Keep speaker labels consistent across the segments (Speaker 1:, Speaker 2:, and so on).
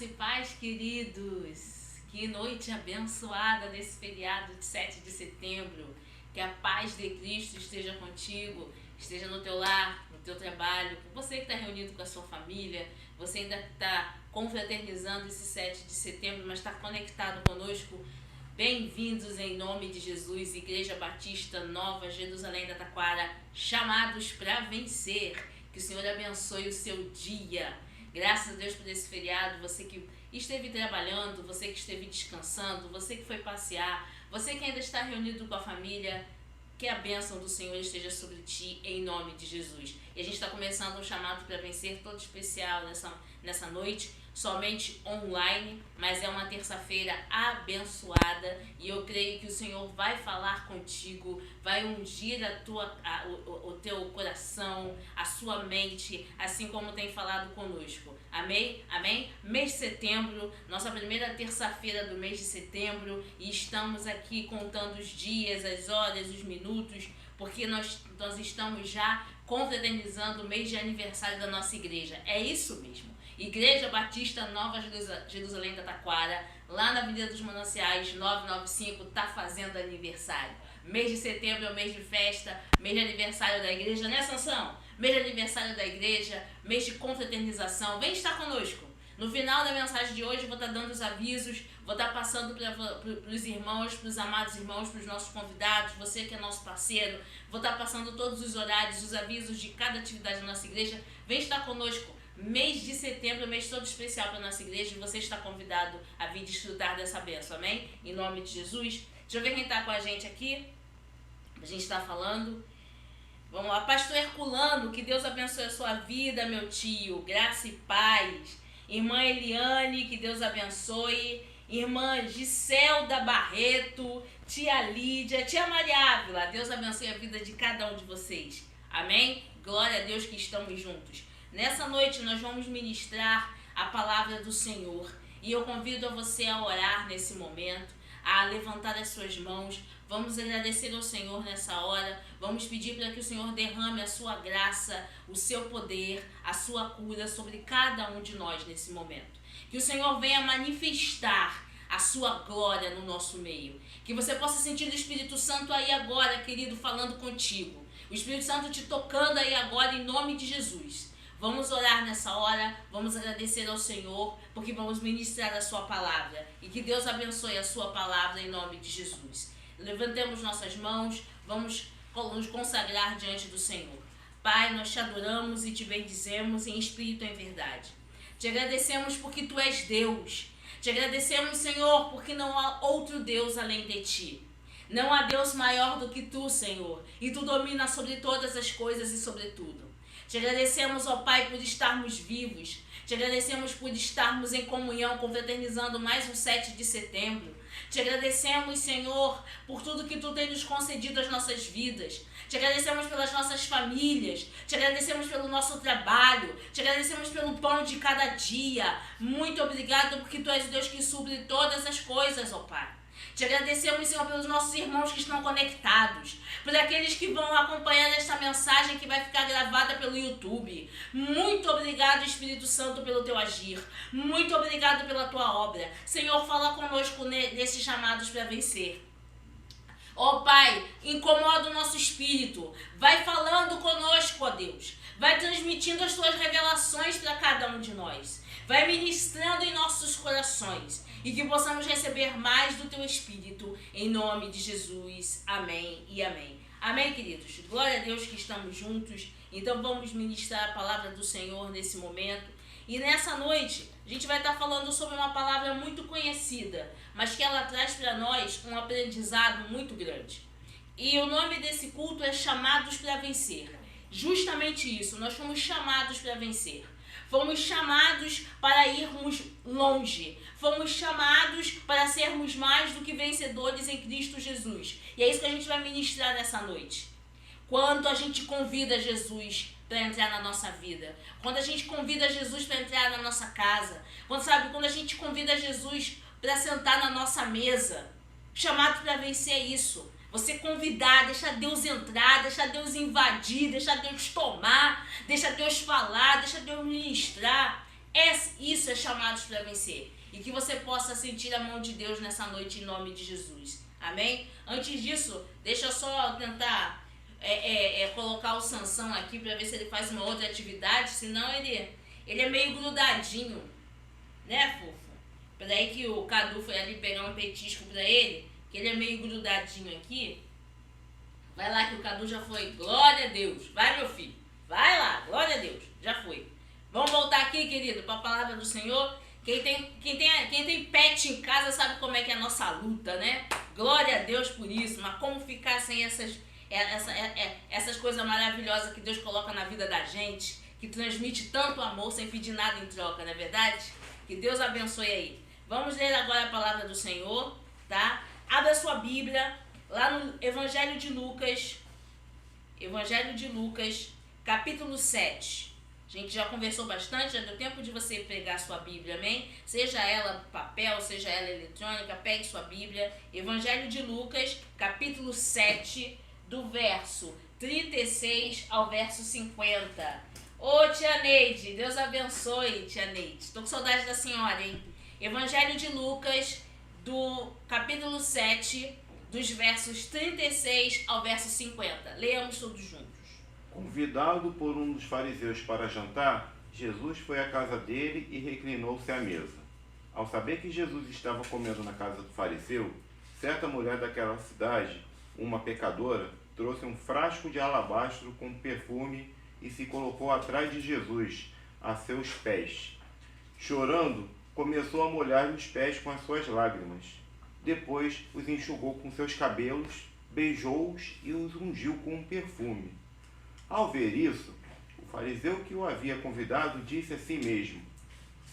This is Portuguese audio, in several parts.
Speaker 1: Graça e paz, queridos. Que noite abençoada nesse feriado de 7 de setembro. Que a paz de Cristo esteja contigo, esteja no teu lar, no teu trabalho, você que está reunido com a sua família, você ainda está confraternizando esse 7 de setembro, mas está conectado conosco. Bem-vindos em nome de Jesus, Igreja Batista Nova Jerusalém da Taquara, chamados para vencer. Que o Senhor abençoe o seu dia. Graças a Deus por esse feriado, você que esteve trabalhando, você que esteve descansando, você que foi passear, você que ainda está reunido com a família, que a bênção do Senhor esteja sobre ti em nome de Jesus. E a gente está começando um chamado para vencer todo especial nessa noite, somente online, mas é uma terça-feira abençoada e eu creio que o Senhor vai falar contigo, vai ungir o teu coração, a sua mente, assim como tem falado conosco. Amém? Amém? Mês de setembro, nossa primeira terça-feira do mês de setembro, e estamos aqui contando os dias, as horas, os minutos, porque nós estamos já confraternizando o mês de aniversário da nossa igreja. É isso mesmo. Igreja Batista Nova Jerusalém da Taquara, lá na Avenida dos Mananciais 995, está fazendo aniversário. Mês de setembro é o mês de festa, mês de aniversário da igreja, né, Sansão? Mês de aniversário da igreja, mês de confraternização. Vem estar conosco. No final da mensagem de hoje, eu vou estar dando os avisos, vou estar passando para os irmãos, para os amados irmãos, para os nossos convidados, você que é nosso parceiro, vou estar passando todos os horários, os avisos de cada atividade da nossa igreja. Vem estar conosco. Mês de setembro, mês todo especial para a nossa igreja, e você está convidado a vir desfrutar dessa bênção, amém? Em nome de Jesus. Deixa eu ver quem está com a gente aqui. A gente está falando. Vamos lá, pastor Herculano, que Deus abençoe a sua vida, meu tio. Graça e paz. Irmã Eliane, que Deus abençoe. Irmã Giselda Barreto, tia Lídia, tia Maria Ávila. Deus abençoe a vida de cada um de vocês. Amém? Glória a Deus que estamos juntos. Nessa noite nós vamos ministrar a palavra do Senhor. E eu convido a você a orar nesse momento, a levantar as suas mãos. Vamos agradecer ao Senhor nessa hora. Vamos pedir para que o Senhor derrame a sua graça, o seu poder, a sua cura sobre cada um de nós nesse momento. Que o Senhor venha manifestar a sua glória no nosso meio. Que você possa sentir o Espírito Santo aí agora, querido, falando contigo. O Espírito Santo te tocando aí agora em nome de Jesus. Vamos orar nessa hora, vamos agradecer ao Senhor, porque vamos ministrar a sua palavra. E que Deus abençoe a sua palavra em nome de Jesus. Levantemos nossas mãos, vamos nos consagrar diante do Senhor. Pai, nós te adoramos e te bendizemos em espírito e em verdade. Te agradecemos porque tu és Deus. Te agradecemos, Senhor, porque não há outro Deus além de ti. Não há Deus maior do que tu, Senhor. E tu dominas sobre todas as coisas e sobre tudo. Te agradecemos, ó Pai, por estarmos vivos. Te agradecemos por estarmos em comunhão, confraternizando mais um 7 de setembro. Te agradecemos, Senhor, por tudo que tu tem nos concedido às nossas vidas. Te agradecemos pelas nossas famílias. Te agradecemos pelo nosso trabalho. Te agradecemos pelo pão de cada dia. Muito obrigado, porque tu és o Deus que supre todas as coisas, ó Pai. Te agradecemos, Senhor, pelos nossos irmãos que estão conectados, por aqueles que vão acompanhar esta mensagem que vai ficar gravada pelo YouTube. Muito obrigado, Espírito Santo, pelo teu agir. Muito obrigado pela tua obra. Senhor, fala conosco nesses chamados para vencer. Ó Pai, incomoda o nosso espírito. Vai falando conosco, ó Deus. Vai transmitindo as tuas revelações para cada um de nós. Vai ministrando em nossos corações. E que possamos receber mais do teu Espírito, em nome de Jesus. Amém e amém. Amém, queridos? Glória a Deus que estamos juntos. Então vamos ministrar a palavra do Senhor nesse momento. E nessa noite, a gente vai estar falando sobre uma palavra muito conhecida, mas que ela traz para nós um aprendizado muito grande. E o nome desse culto é Chamados para Vencer. Justamente isso, nós fomos chamados para vencer. Fomos chamados para irmos longe. Fomos chamados para sermos mais do que vencedores em Cristo Jesus. E é isso que a gente vai ministrar nessa noite. Quando a gente convida Jesus para entrar na nossa vida. Quando a gente convida Jesus para entrar na nossa casa. Quando a gente convida Jesus para sentar na nossa mesa. Chamado para vencer é isso. Você convidar, deixar Deus entrar, deixar Deus invadir, deixar Deus tomar, deixar Deus falar, deixar Deus ministrar. Isso é chamados para vencer. E que você possa sentir a mão de Deus nessa noite em nome de Jesus. Amém? Antes disso, deixa eu só tentar colocar o Sansão aqui para ver se ele faz uma outra atividade. Senão ele é meio grudadinho. Né, fofo? Peraí que o Cadu foi ali pegar um petisco para ele. Que ele é meio grudadinho aqui. Vai lá que o Cadu já foi. Glória a Deus. Vai, meu filho. Vai lá. Glória a Deus. Já foi. Vamos voltar aqui, querido, para a palavra do Senhor. Quem tem pet em casa sabe como é que é a nossa luta, né? Glória a Deus por isso. Mas como ficar sem essas coisas maravilhosas que Deus coloca na vida da gente, que transmite tanto amor sem pedir nada em troca, não é verdade? Que Deus abençoe aí. Vamos ler agora a palavra do Senhor, tá? Abra sua Bíblia lá no Evangelho de Lucas, capítulo 7. A gente já conversou bastante, já deu tempo de você pegar sua Bíblia, amém? Seja ela papel, seja ela eletrônica, pegue sua Bíblia. Evangelho de Lucas, capítulo 7, do verso 36 ao verso 50. Ô, tia Neide, Deus abençoe, tia Neide. Estou com saudade da senhora, hein? Evangelho de Lucas, do capítulo 7, dos versos 36 ao verso 50. Leamos todos juntos.
Speaker 2: Convidado por um dos fariseus para jantar, Jesus foi à casa dele e reclinou-se à mesa. Ao saber que Jesus estava comendo na casa do fariseu, certa mulher daquela cidade, uma pecadora, trouxe um frasco de alabastro com perfume e se colocou atrás de Jesus, a seus pés. Chorando, começou a molhar-lhe os pés com as suas lágrimas. Depois os enxugou com seus cabelos, beijou-os e os ungiu com um perfume. Ao ver isso, o fariseu que o havia convidado disse a si mesmo: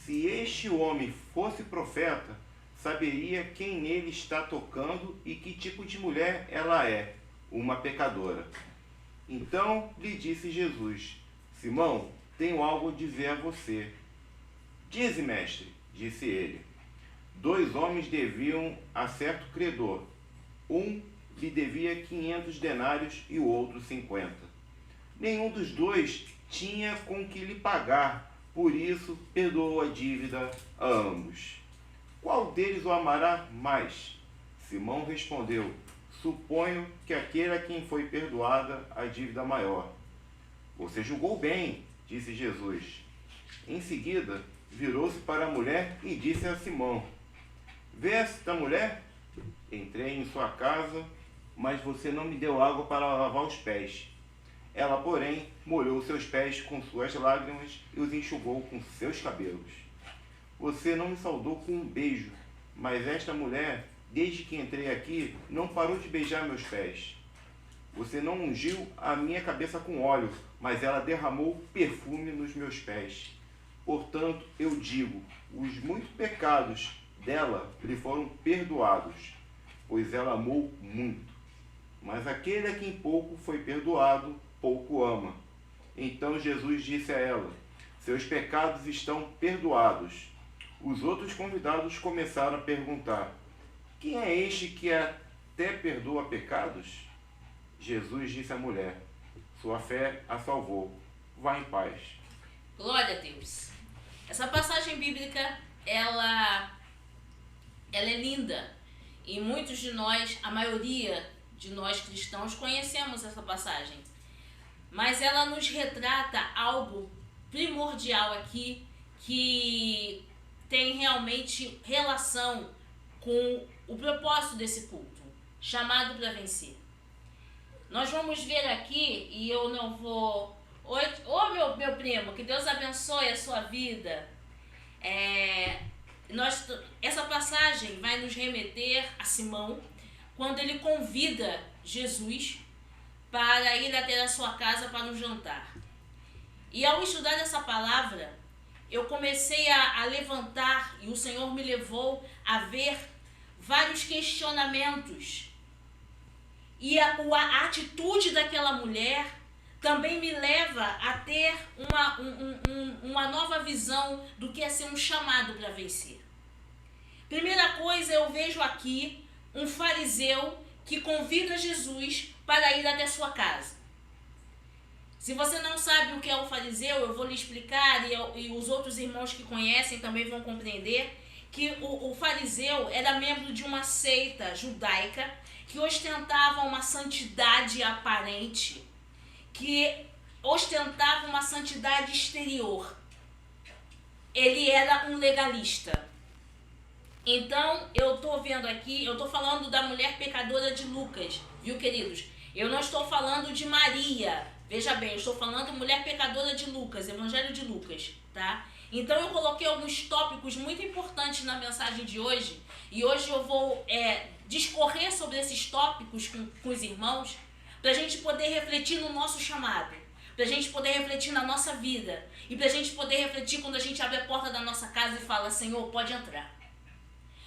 Speaker 2: se este homem fosse profeta, saberia quem nele está tocando e que tipo de mulher ela é, uma pecadora. Então lhe disse Jesus: Simão, tenho algo a dizer a você. Dize, mestre, disse ele. 2 homens deviam a certo credor. Um lhe devia 500 denários e o outro 50. Nenhum dos dois tinha com que lhe pagar, por isso perdoou a dívida a ambos. Qual deles o amará mais? Simão respondeu: suponho que aquele a quem foi perdoada a dívida maior. Você julgou bem, disse Jesus. Em seguida, virou-se para a mulher e disse a Simão: vê esta mulher? Entrei em sua casa, mas você não me deu água para lavar os pés. Ela, porém, molhou seus pés com suas lágrimas e os enxugou com seus cabelos. Você não me saudou com um beijo, mas esta mulher, desde que entrei aqui, não parou de beijar meus pés. Você não ungiu a minha cabeça com óleo, mas ela derramou perfume nos meus pés. Portanto, eu digo, os muitos pecados dela lhe foram perdoados, pois ela amou muito. Mas aquele a quem pouco foi perdoado, pouco ama. Então Jesus disse a ela: seus pecados estão perdoados. Os outros convidados começaram a perguntar: quem é este que até perdoa pecados? Jesus disse à mulher: sua fé a salvou. Vá em paz.
Speaker 1: Glória a Deus. Essa passagem bíblica, ela é linda. E muitos de nós, a maioria de nós cristãos, conhecemos essa passagem. Mas ela nos retrata algo primordial aqui, que tem realmente relação com o propósito desse culto, chamado para vencer. Nós vamos ver aqui, e eu não vou... meu primo, que Deus abençoe a sua vida. Essa passagem vai nos remeter a Simão, quando ele convida Jesus para ir até a sua casa para um jantar. E ao estudar essa palavra, eu comecei a levantar, e o Senhor me levou a ver vários questionamentos. E a atitude daquela mulher também me leva a ter uma nova visão do que é ser um chamado para vencer. Primeira coisa, eu vejo aqui um fariseu que convida Jesus para ir até sua casa. Se você não sabe o que é o fariseu, eu vou lhe explicar e os outros irmãos que conhecem também vão compreender que o fariseu era membro de uma seita judaica que ostentava uma santidade aparente, que ostentava uma santidade exterior. Ele era um legalista. Então, eu estou vendo aqui, eu estou falando da mulher pecadora de Lucas, viu, queridos? Eu não estou falando de Maria, veja bem, eu estou falando mulher pecadora de Lucas, Evangelho de Lucas, tá? Então, eu coloquei alguns tópicos muito importantes na mensagem de hoje, e hoje eu vou discorrer sobre esses tópicos com os irmãos, para a gente poder refletir no nosso chamado, para a gente poder refletir na nossa vida, e para a gente poder refletir quando a gente abre a porta da nossa casa e fala, Senhor, pode entrar.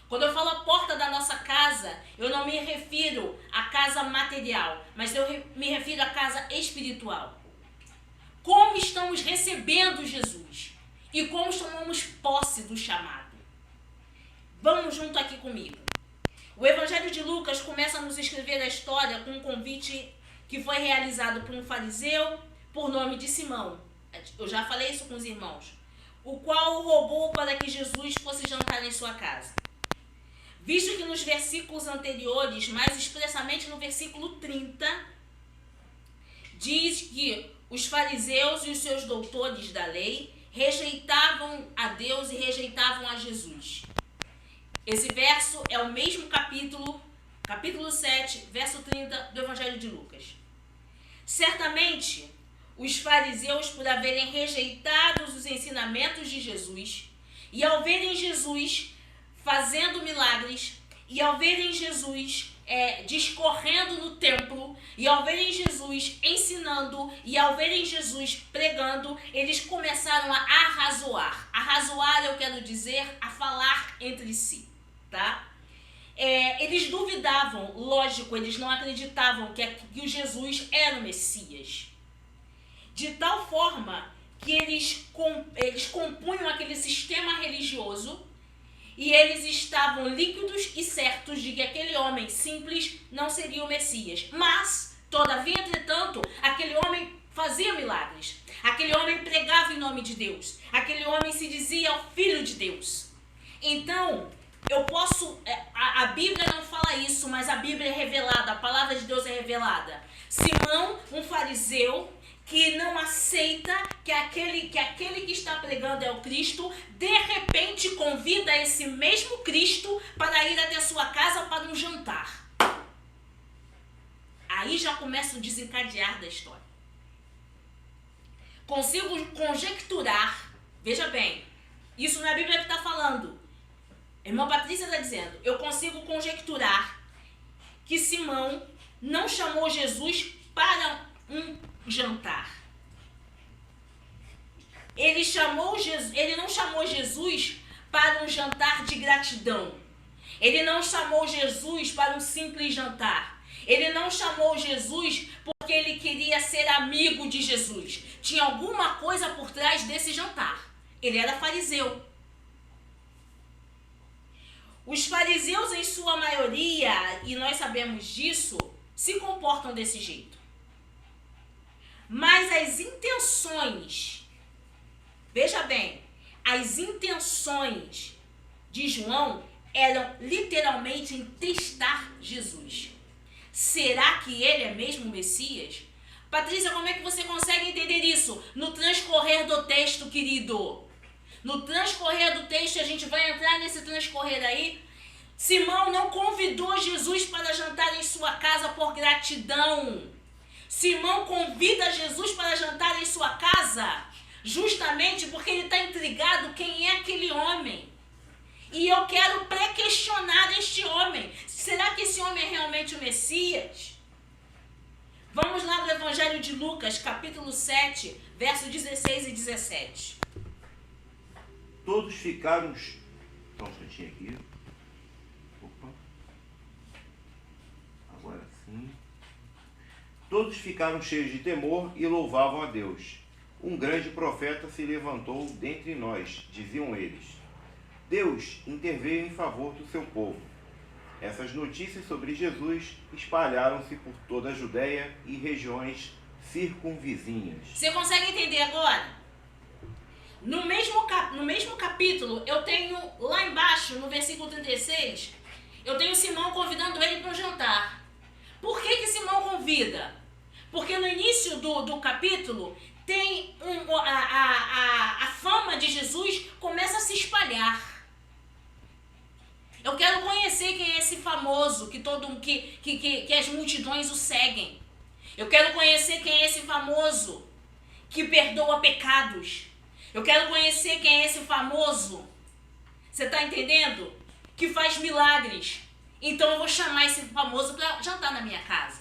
Speaker 1: Quando eu falo a porta da nossa casa, eu não me refiro à casa material, mas eu me refiro à casa espiritual. Como estamos recebendo Jesus e como tomamos posse do chamado. Vamos junto aqui comigo. O Evangelho de Lucas começa a nos escrever a história com um convite que foi realizado por um fariseu por nome de Simão. Eu já falei isso com os irmãos. O qual o rogou para que Jesus fosse jantar em sua casa. Visto que nos versículos anteriores, mais expressamente no versículo 30, diz que os fariseus e os seus doutores da lei rejeitavam a Deus e rejeitavam a Jesus. Esse verso é o mesmo capítulo 7, verso 30 do Evangelho de Lucas. Certamente, os fariseus, por haverem rejeitado os ensinamentos de Jesus, e ao verem Jesus fazendo milagres, e ao verem Jesus discorrendo no templo, e ao verem Jesus ensinando, e ao verem Jesus pregando, eles começaram a arrazoar. Arrazoar, eu quero dizer, a falar entre si, tá? Eles duvidavam, lógico, eles não acreditavam que o Jesus era o Messias. De tal forma que eles compunham aquele sistema religioso e eles estavam líquidos e certos de que aquele homem simples não seria o Messias. Mas, todavia, entretanto, aquele homem fazia milagres. Aquele homem pregava em nome de Deus. Aquele homem se dizia o Filho de Deus. Então, eu posso... A Bíblia não fala isso, mas a Bíblia é revelada. A palavra de Deus é revelada. Simão, um fariseu, que não aceita que aquele que está pregando é o Cristo, de repente convida esse mesmo Cristo para ir até sua casa para um jantar. Aí já começa o desencadear da história. Consigo conjecturar, veja bem, isso não é a Bíblia que está falando. A irmã Patrícia está dizendo, eu consigo conjecturar que Simão não chamou Jesus para um jantar. Ele não chamou Jesus para um jantar de gratidão. Ele não chamou Jesus para um simples jantar. Ele não chamou Jesus porque ele queria ser amigo de Jesus. Tinha alguma coisa por trás desse jantar. Ele era fariseu. Os fariseus, em sua maioria, e nós sabemos disso, se comportam desse jeito. Mas as intenções, veja bem, as intenções de João eram literalmente em testar Jesus. Será que ele é mesmo o Messias? Patrícia, como é que você consegue entender isso? No transcorrer do texto, querido. No transcorrer do texto, a gente vai entrar nesse transcorrer aí. Simão não convidou Jesus para jantar em sua casa por gratidão. Simão convida Jesus para jantar em sua casa justamente porque ele está intrigado quem é aquele homem. E eu quero pré-questionar este homem. Será que esse homem é realmente o Messias? Vamos lá no Evangelho de Lucas, capítulo 7, versos 16 e 17.
Speaker 2: Todos ficaram... Só um instantinho aqui. Opa. Agora sim. Todos ficaram cheios de temor e louvavam a Deus. Um grande profeta se levantou dentre nós, diziam eles. Deus interveio em favor do seu povo. Essas notícias sobre Jesus espalharam-se por toda a Judéia e regiões circunvizinhas.
Speaker 1: Você consegue entender agora? No mesmo capítulo, eu tenho lá embaixo, no versículo 36, eu tenho Simão convidando ele para um jantar. Por que Simão convida? Porque no início do capítulo, tem a fama de Jesus começa a se espalhar. Eu quero conhecer quem é esse famoso que as multidões o seguem. Eu quero conhecer quem é esse famoso que perdoa pecados. Eu quero conhecer quem é esse famoso, você está entendendo? Que faz milagres. Então eu vou chamar esse famoso para jantar na minha casa.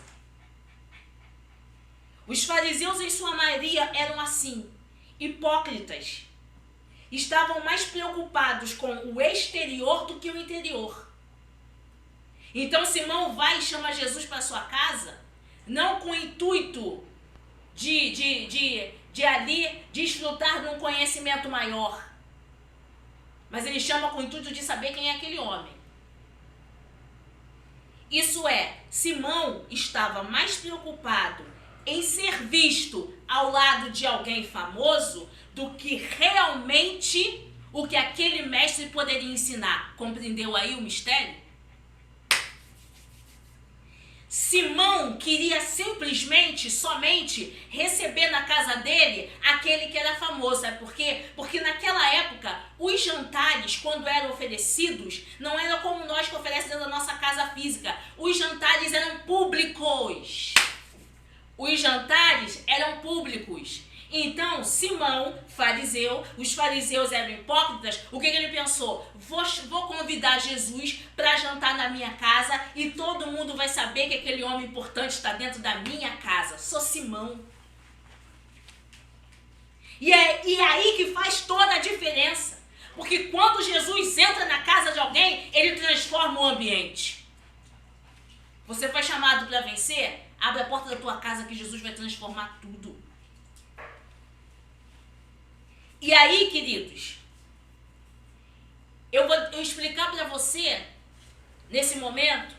Speaker 1: Os fariseus, em sua maioria, eram assim, hipócritas. Estavam mais preocupados com o exterior do que o interior. Então Simão vai e chama Jesus para sua casa, não com o intuito de ali desfrutar de um conhecimento maior. Mas ele chama com o intuito de saber quem é aquele homem. Isso é, Simão estava mais preocupado em ser visto ao lado de alguém famoso do que realmente o que aquele mestre poderia ensinar. Compreendeu aí o mistério? Simão queria simplesmente, somente, receber na casa dele aquele que era famoso. Sabe por quê? Porque naquela época, os jantares, quando eram oferecidos, não eram como nós que oferecemos dentro da nossa casa física. Os jantares eram públicos. Os jantares eram públicos. Então, Simão, fariseu, os fariseus eram hipócritas, o que ele pensou? Vou convidar Jesus para jantar na minha casa e todo mundo vai saber que aquele homem importante está dentro da minha casa. Sou Simão. E é aí que faz toda a diferença. Porque quando Jesus entra na casa de alguém, ele transforma o ambiente. Você foi chamado para vencer? Abre a porta da tua casa que Jesus vai transformar tudo. E aí, queridos, eu vou explicar para você, nesse momento,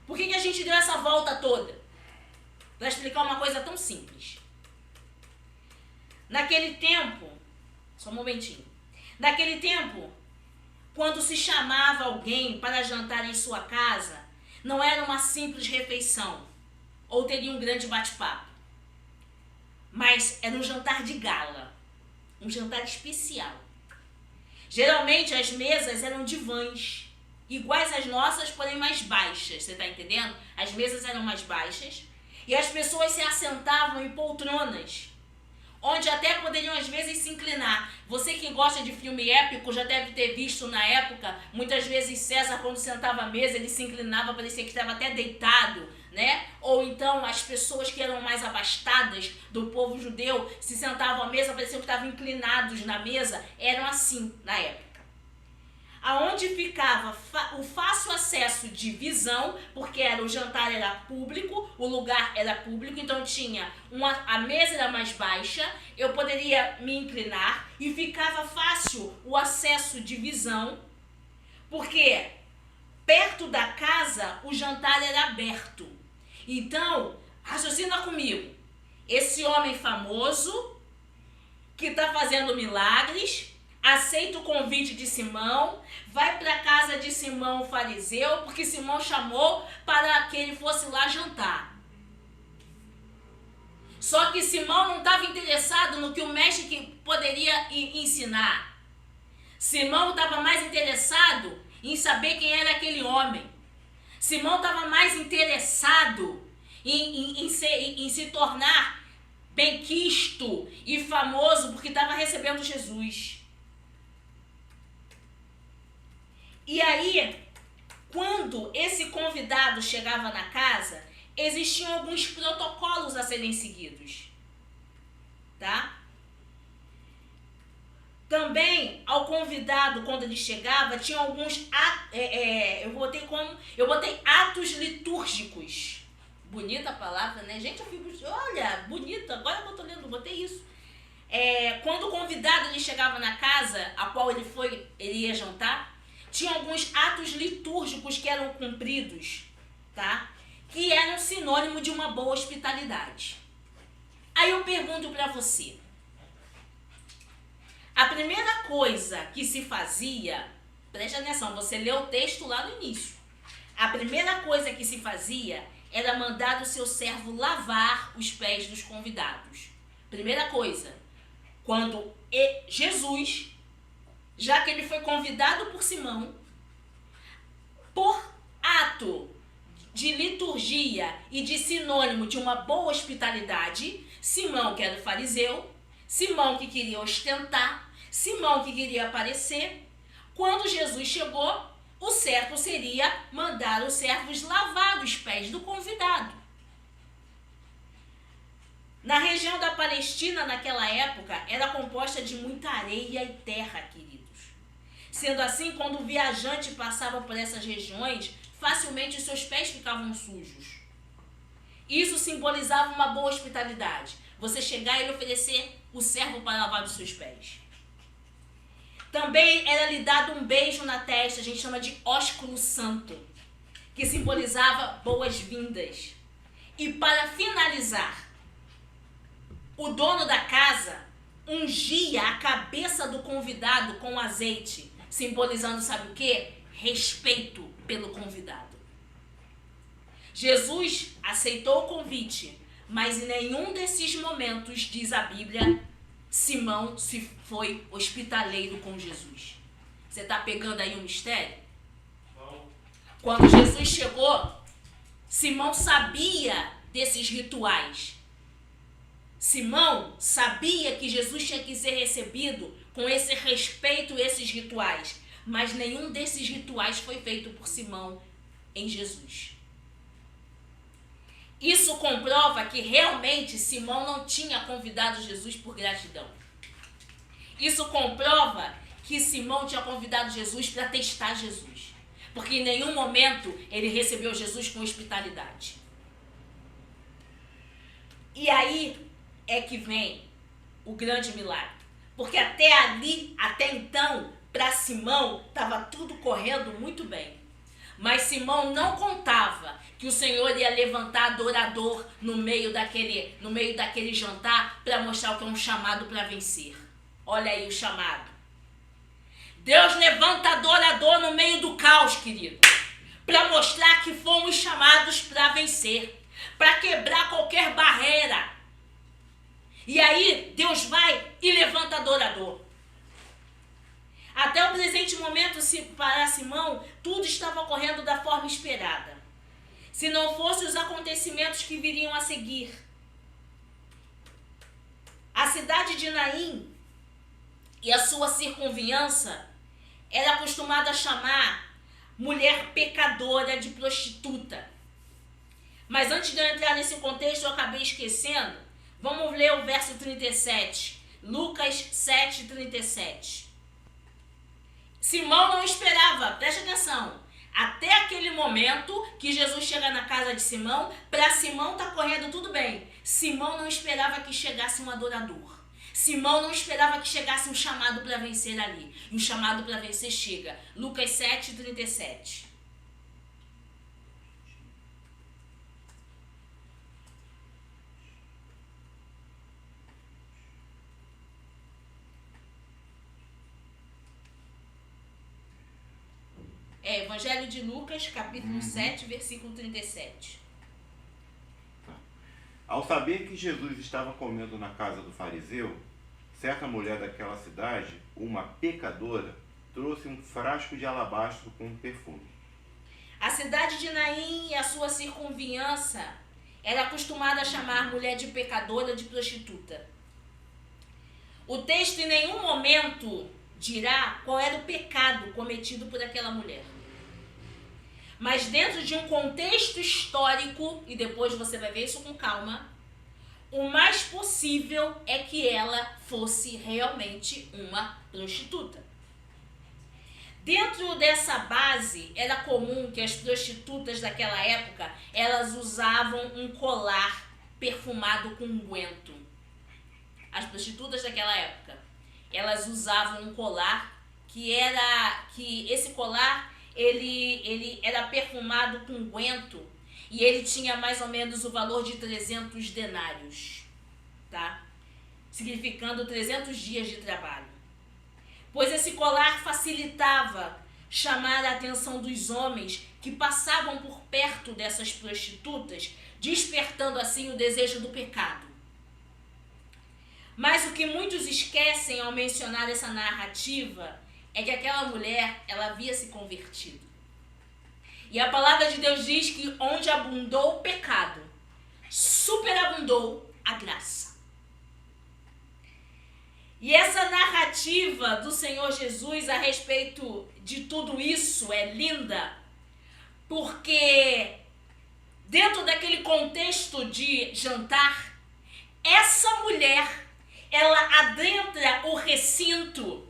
Speaker 1: por que a gente deu essa volta toda. Para explicar uma coisa tão simples. Naquele tempo, só um momentinho. Naquele tempo, quando se chamava alguém para jantar em sua casa, não era uma simples refeição, ou teria um grande bate-papo. Mas era um jantar de gala. Um jantar especial. Geralmente as mesas eram de vãs, iguais às nossas, porém mais baixas, você está entendendo? As mesas eram mais baixas e as pessoas se assentavam em poltronas, onde até poderiam às vezes se inclinar. Você que gosta de filme épico já deve ter visto na época, muitas vezes César, quando sentava à mesa, ele se inclinava, parecia que estava até deitado, né? Ou então as pessoas que eram mais abastadas do povo judeu se sentavam à mesa, pareciam que estavam inclinados na mesa, eram assim na época. Aonde ficava o fácil acesso de visão, porque o jantar era público, o lugar era público, então tinha a mesa era mais baixa, eu poderia me inclinar e ficava fácil o acesso de visão, porque perto da casa o jantar era aberto. Então, raciocina comigo, esse homem famoso que está fazendo milagres, aceita o convite de Simão, vai para a casa de Simão, o fariseu, porque Simão chamou para que ele fosse lá jantar. Só que Simão não estava interessado no que o mestre que poderia ensinar. Simão estava mais interessado em saber quem era aquele homem. Simão estava mais interessado em se tornar benquisto e famoso porque estava recebendo Jesus. E aí, quando esse convidado chegava na casa, existiam alguns protocolos a serem seguidos, tá? Também, ao convidado, quando ele chegava, tinha alguns eu botei atos litúrgicos. Bonita a palavra, né? Gente, eu fico, olha, bonita, agora que eu tô lendo, botei isso. Quando o convidado ele chegava na casa a qual ele ia jantar, tinha alguns atos litúrgicos que eram cumpridos, tá? Que eram sinônimo de uma boa hospitalidade. Aí eu pergunto para você, a primeira coisa que se fazia, preste atenção, você lê o texto lá no início. A primeira coisa que se fazia era mandar o seu servo lavar os pés dos convidados. Primeira coisa, quando Jesus, já que ele foi convidado por Simão, por ato de liturgia e de sinônimo de uma boa hospitalidade, Simão, que era o fariseu, Simão que queria ostentar, Simão que queria aparecer, quando Jesus chegou, o certo seria mandar os servos lavar os pés do convidado. Na região da Palestina, naquela época, era composta de muita areia e terra, queridos. Sendo assim, quando o viajante passava por essas regiões, facilmente os seus pés ficavam sujos. Isso simbolizava uma boa hospitalidade. Você chegar e lhe oferecer o servo para lavar os seus pés. Também era lhe dado um beijo na testa, a gente chama de ósculo santo, que simbolizava boas-vindas. E para finalizar, o dono da casa ungia a cabeça do convidado com azeite, simbolizando, sabe o quê? Respeito pelo convidado. Jesus aceitou o convite, mas em nenhum desses momentos, diz a Bíblia, Simão se foi hospitaleiro com Jesus. Você está pegando aí o mistério? Quando Jesus chegou, Simão sabia desses rituais. Simão sabia que Jesus tinha que ser recebido com esse respeito, esses rituais. Mas nenhum desses rituais foi feito por Simão em Jesus. Isso comprova que realmente Simão não tinha convidado Jesus por gratidão. Isso comprova que Simão tinha convidado Jesus para testar Jesus. Porque em nenhum momento ele recebeu Jesus com hospitalidade. E aí é que vem o grande milagre. Porque até ali, até então, para Simão estava tudo correndo muito bem. Mas Simão não contava que o Senhor ia levantar adorador no meio daquele jantar para mostrar o que é um chamado para vencer. Olha aí o chamado. Deus levanta adorador no meio do caos, querido, para mostrar que fomos chamados para vencer, para quebrar qualquer barreira. E aí Deus vai e levanta adorador. Até o presente momento, para Simão, tudo estava ocorrendo da forma esperada. Se não fossem os acontecimentos que viriam a seguir. A cidade de Naim e a sua circunviança era acostumada a chamar mulher pecadora de prostituta. Mas antes de eu entrar nesse contexto, eu acabei esquecendo. Vamos ler o verso 37. Lucas 7, 37. Simão não esperava, preste atenção, até aquele momento que Jesus chega na casa de Simão, para Simão tá correndo tudo bem. Simão não esperava que chegasse um adorador. Simão não esperava que chegasse um chamado para vencer ali. E o chamado para vencer chega. Lucas 7, 37. Evangelho de Lucas, capítulo 7, versículo 37.
Speaker 2: Ao saber que Jesus estava comendo na casa do fariseu, certa mulher daquela cidade, uma pecadora, trouxe um frasco de alabastro com perfume.
Speaker 1: A cidade de Naim e a sua circunviança era acostumada a chamar mulher de pecadora, de prostituta. O texto em nenhum momento dirá qual era o pecado cometido por aquela mulher. Mas dentro de um contexto histórico, e depois você vai ver isso com calma, o mais possível é que ela fosse realmente uma prostituta. Dentro dessa base, era comum que as prostitutas daquela época, elas usavam um colar perfumado com unguento. As prostitutas daquela época, elas usavam um colar que esse colar ele era perfumado com unguento e ele tinha mais ou menos o valor de 300 denários. tá? Significando 300 dias de trabalho. Pois esse colar facilitava chamar a atenção dos homens que passavam por perto dessas prostitutas, despertando assim o desejo do pecado. Mas o que muitos esquecem ao mencionar essa narrativa é que aquela mulher, ela havia se convertido. E a palavra de Deus diz que onde abundou o pecado, superabundou a graça. E essa narrativa do Senhor Jesus a respeito de tudo isso é linda, porque dentro daquele contexto de jantar, essa mulher, ela adentra o recinto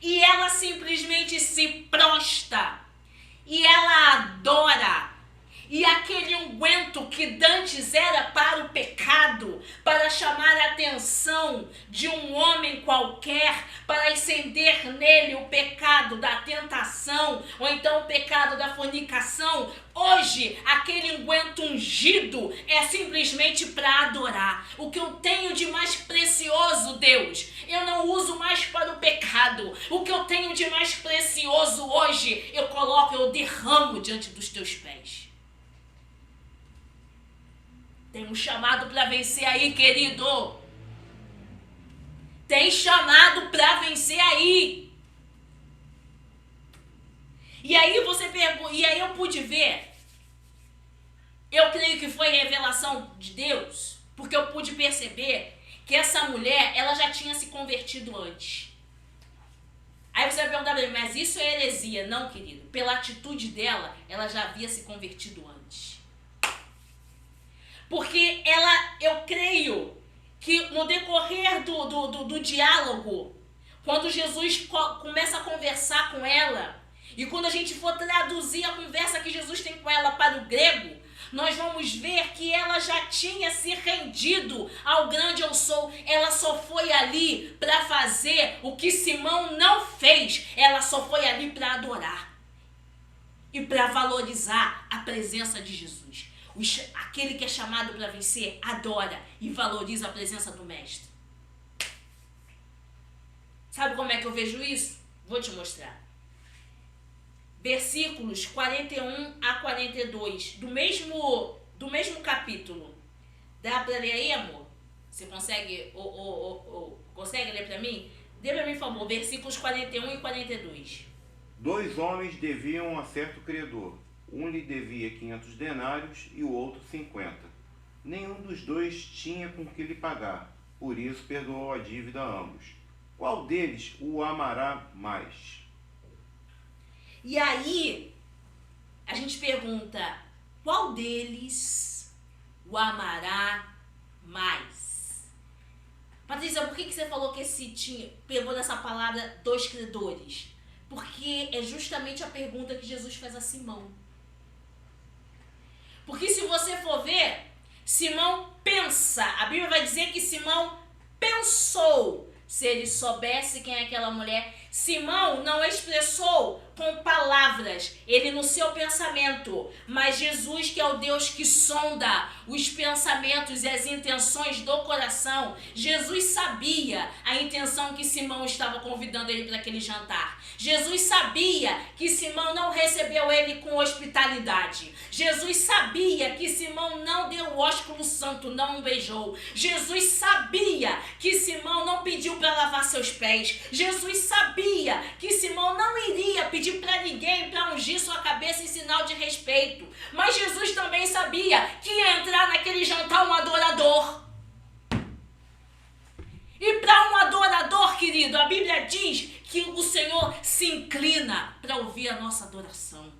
Speaker 1: e ela simplesmente se prostra e ela adora. E aquele unguento que dantes era para o pecado, para chamar a atenção de um homem qualquer, para acender nele o pecado da tentação, ou então o pecado da fornicação, hoje aquele unguento ungido é simplesmente para adorar. O que eu tenho de mais precioso, Deus, eu não uso mais para o pecado. O que eu tenho de mais precioso hoje, eu derramo diante dos teus pés. Tem um chamado para vencer aí, querido. Tem chamado para vencer aí. E aí você pergunta, e aí eu pude ver. Eu creio que foi revelação de Deus, porque eu pude perceber que essa mulher, ela já tinha se convertido antes. Aí você vai perguntar para mim, mas isso é heresia? Não, querido. Pela atitude dela, ela já havia se convertido antes. Porque eu creio que no decorrer do diálogo, quando Jesus começa a conversar com ela, e quando a gente for traduzir a conversa que Jesus tem com ela para o grego, nós vamos ver que ela já tinha se rendido ao grande eu sou. Ela só foi ali para fazer o que Simão não fez. Ela só foi ali para adorar e para valorizar a presença de Jesus. Aquele que é chamado para vencer adora e valoriza a presença do mestre. Sabe como é que eu vejo isso? Vou te mostrar. Versículos 41 a 42 do mesmo capítulo. Dá para ler aí, amor? Você consegue consegue ler para mim? Dê para mim, por favor, versículos 41 e 42.
Speaker 2: 2 homens deviam a certo credor. Um lhe devia 500 denários e o outro 50. Nenhum dos dois tinha com que lhe pagar, por isso perdoou a dívida a ambos. Qual deles o amará mais?
Speaker 1: E aí, a gente pergunta, qual deles o amará mais? Patrícia, por que você falou que pegou nessa palavra 2 credores? Porque é justamente a pergunta que Jesus faz a Simão. Porque se você for ver, Simão pensa, a Bíblia vai dizer que Simão pensou. Se ele soubesse quem é aquela mulher, Simão não expressou com palavras, ele no seu pensamento, mas Jesus, que é o Deus que sonda os pensamentos e as intenções do coração, Jesus sabia a intenção que Simão estava convidando ele para aquele jantar. Jesus sabia que Simão não recebeu ele com hospitalidade. Jesus sabia que Simão não deu o ósculo santo, não o beijou. Jesus sabia que Simão não pediu para lavar seus pés. Jesus sabia que Simão não iria pedir para ninguém para ungir sua cabeça em sinal de respeito. Mas Jesus também sabia que ia entrar naquele jantar um adorador. E para um adorador, querido, a Bíblia diz que o Senhor se inclina para ouvir a nossa adoração.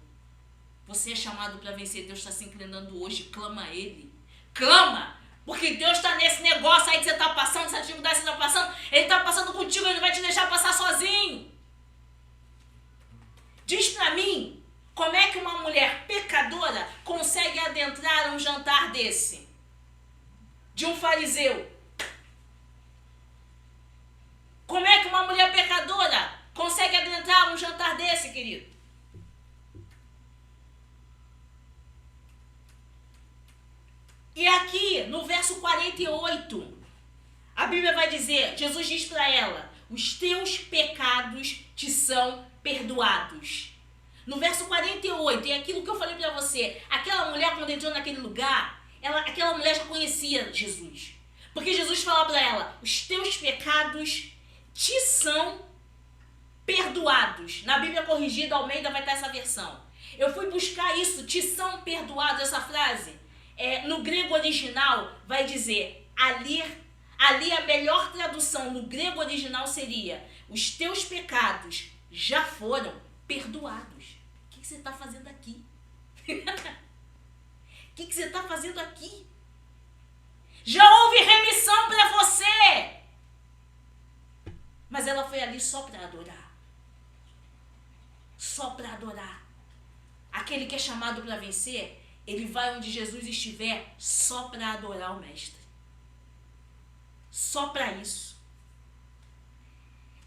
Speaker 1: Você é chamado para vencer, Deus está se inclinando hoje, clama a Ele. Clama! Porque Deus está nesse negócio aí que você está passando, essa dificuldade que você está passando, Ele está passando contigo, Ele não vai te deixar passar sozinho. Diz para mim, como é que uma mulher pecadora consegue adentrar um jantar desse? De um fariseu? Como é que uma mulher pecadora consegue adentrar um jantar desse, querido? E aqui, no verso 48, A Bíblia vai dizer, Jesus diz para ela, os teus pecados te são perdoados. No verso 48, é aquilo que eu falei para você, aquela mulher quando entrou naquele lugar, aquela mulher já conhecia Jesus. Porque Jesus fala para ela, os teus pecados te são perdoados. Na Bíblia corrigida, Almeida vai estar essa versão. Eu fui buscar isso, te são perdoados, essa frase. No grego original vai dizer, ali a melhor tradução no grego original seria, os teus pecados já foram perdoados. O que você está fazendo aqui? O que você está fazendo aqui? Já houve remissão para você. Mas ela foi ali só para adorar. Só para adorar. Aquele que é chamado para vencer, ele vai onde Jesus estiver só para adorar o Mestre. Só para isso.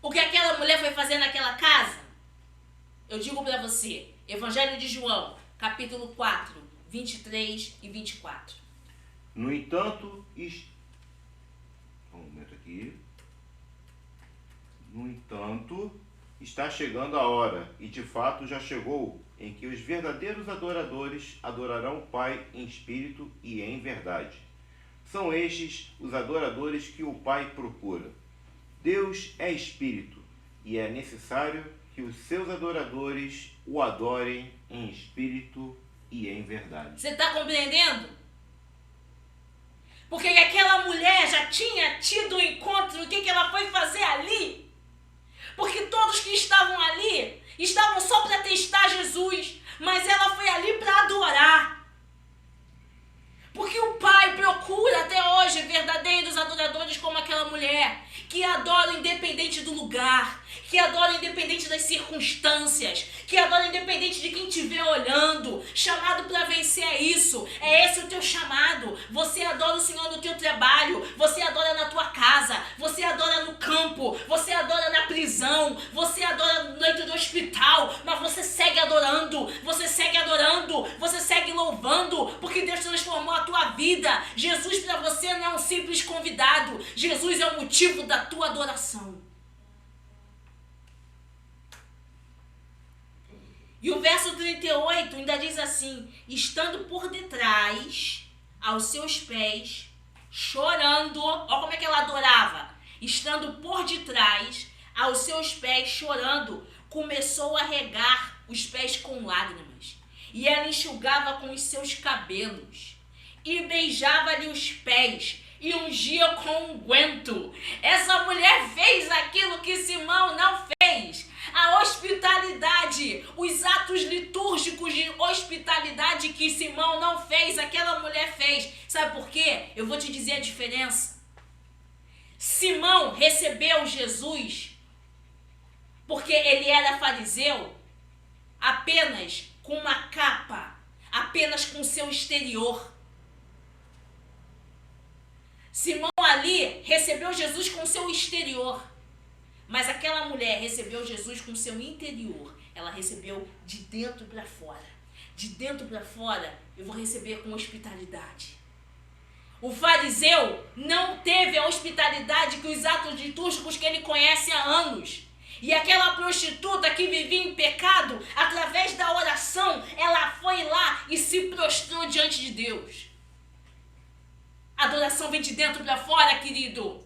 Speaker 1: O que aquela mulher foi fazer naquela casa? Eu digo para você, Evangelho de João, capítulo 4, 23 e 24.
Speaker 2: No entanto, um momento aqui. No entanto, está chegando a hora, e de fato já chegou, em que os verdadeiros adoradores adorarão o Pai em espírito e em verdade. São estes os adoradores que o Pai procura. Deus é espírito, e é necessário que os seus adoradores o adorem em espírito e em verdade.
Speaker 1: Você está compreendendo? Porque aquela mulher já tinha tido um encontro, o que ela foi fazer ali? Porque todos que estavam ali estavam só para testar Jesus, mas ela foi ali para adorar. Porque o Pai procura até hoje verdadeiros adoradores como aquela mulher, que adoram independente do lugar, que adoram independente das circunstâncias, que adoram independente de quem estiver olhando. Chamado para vencer é isso, é esse o teu chamado. Você adora o Senhor no teu trabalho, você adora na tua casa, você adora no campo, você adora na prisão, você adora dentro do hospital, mas você segue adorando, você segue louvando, porque Deus transformou a tua vida. Jesus para você não é um simples convidado, Jesus é o motivo da tua adoração. E o verso 38 ainda diz assim, estando por detrás, aos seus pés, chorando, olha como é que ela adorava, estando por detrás, aos seus pés, chorando, começou a regar os pés com lágrimas, e ela enxugava com os seus cabelos, e beijava-lhe os pés, e ungia com unguento. Essa mulher fez aquilo que Simão não fez. A hospitalidade, os atos litúrgicos de hospitalidade que Simão não fez, aquela mulher fez. Sabe por quê? Eu vou te dizer a diferença. Simão recebeu Jesus porque ele era fariseu apenas com uma capa, apenas com seu exterior. Simão ali recebeu Jesus com seu exterior, mas aquela mulher recebeu Jesus com seu interior. Ela recebeu de dentro para fora. De dentro para fora, eu vou receber com hospitalidade. O fariseu não teve a hospitalidade que os atos litúrgicos que ele conhece há anos. E aquela prostituta que vivia em pecado, através da oração, ela foi lá e se prostrou diante de Deus. A adoração vem de dentro para fora, querido.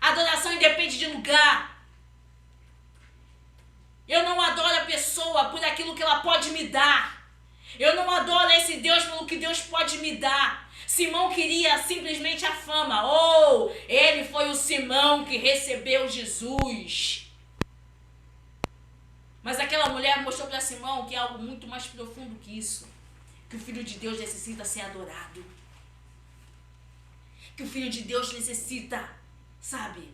Speaker 1: A adoração independe de lugar. Eu não adoro a pessoa por aquilo que ela pode me dar. Eu não adoro esse Deus pelo que Deus pode me dar. Simão queria simplesmente a fama. Ele foi o Simão que recebeu Jesus. Mas aquela mulher mostrou para Simão que é algo muito mais profundo que isso. Que o Filho de Deus necessita ser adorado. Que o Filho de Deus necessita, sabe,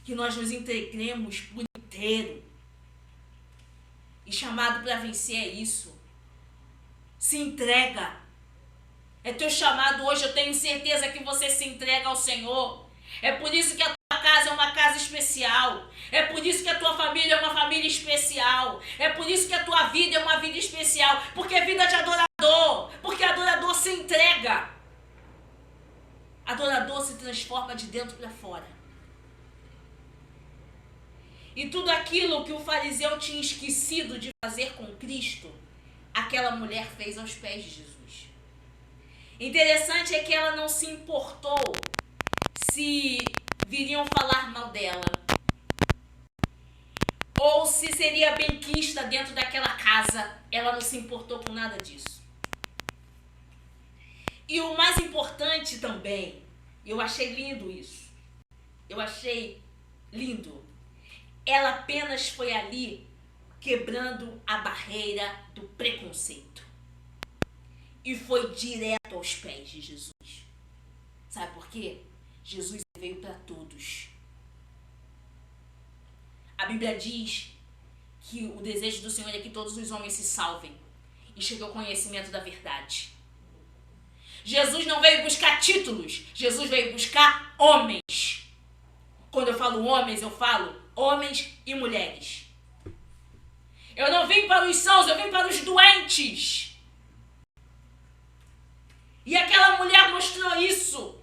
Speaker 1: que nós nos entreguemos por inteiro. E chamado para vencer é isso. Se entrega. É teu chamado hoje, eu tenho certeza que você se entrega ao Senhor. É por isso que a tua casa é uma casa especial. É por isso que a tua família é uma família especial. É por isso que a tua vida é uma vida especial. Porque é vida de adorador. Porque adorador se entrega. estava de dentro para fora. E tudo aquilo que o fariseu tinha esquecido de fazer com Cristo, aquela mulher fez aos pés de Jesus. Interessante é que ela não se importou se viriam falar mal dela, ou se seria benquista dentro daquela casa. Ela não se importou com nada disso. E o mais importante também, eu achei lindo isso. Eu achei lindo. Ela apenas foi ali quebrando a barreira do preconceito. E foi direto aos pés de Jesus. Sabe por quê? Jesus veio para todos. A Bíblia diz que o desejo do Senhor é que todos os homens se salvem e cheguem ao conhecimento da verdade. Jesus não veio buscar títulos, Jesus veio buscar homens. Quando eu falo homens, eu falo homens e mulheres. Eu não vim para os sãos, eu vim para os doentes. E aquela mulher mostrou isso.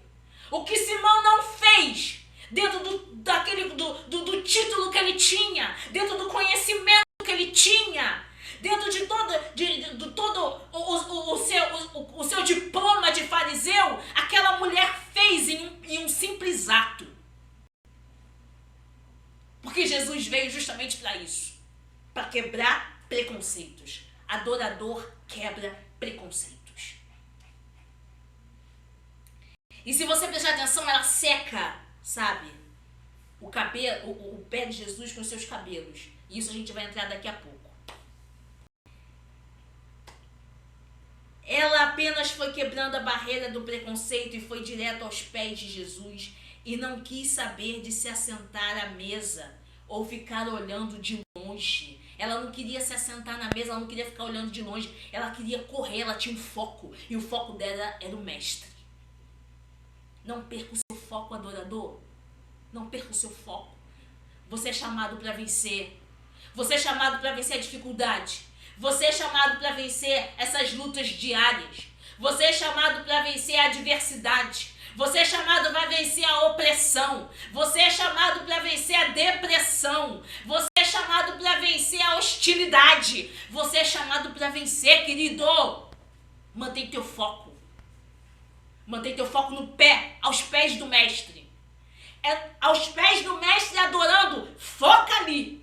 Speaker 1: O que Simão não fez dentro do título que ele tinha, dentro do conhecimento que ele tinha, dentro de todo o seu diploma de fariseu, aquela mulher fez em um simples ato. Porque Jesus veio justamente para isso, para quebrar preconceitos. Adorador quebra preconceitos. E se você prestar atenção, ela seca, sabe, o pé de Jesus com seus cabelos. E isso a gente vai entrar daqui a pouco. Ela apenas foi quebrando a barreira do preconceito e foi direto aos pés de Jesus e não quis saber de se assentar à mesa ou ficar olhando de longe. Ela não queria se assentar na mesa, ela não queria ficar olhando de longe. Ela queria correr, ela tinha um foco. E o foco dela era o mestre. Não perca o seu foco, adorador. Não perca o seu foco. Você é chamado para vencer. Você é chamado para vencer a dificuldade. Você é chamado para vencer essas lutas diárias. Você é chamado para vencer a adversidade. Você é chamado para vencer a opressão. Você é chamado para vencer a depressão. Você é chamado para vencer a hostilidade. Você é chamado para vencer, querido. Mantém teu foco. Mantém teu foco no pé, aos pés do mestre. Aos pés do mestre adorando. Foca ali.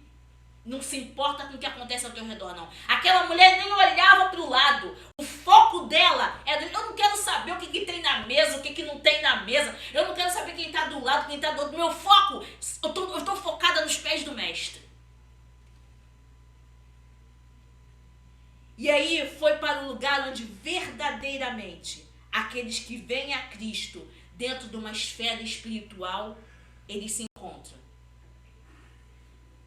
Speaker 1: Não se importa com o que acontece ao teu redor, não. Aquela mulher nem olhava para o lado. O foco dela era: eu não quero saber o que tem na mesa, o que não tem na mesa. Eu não quero saber quem está do lado, quem está do outro. Meu foco, eu tô focada nos pés do mestre. E aí foi para o lugar onde verdadeiramente aqueles que vêm a Cristo dentro de uma esfera espiritual, eles se encontram.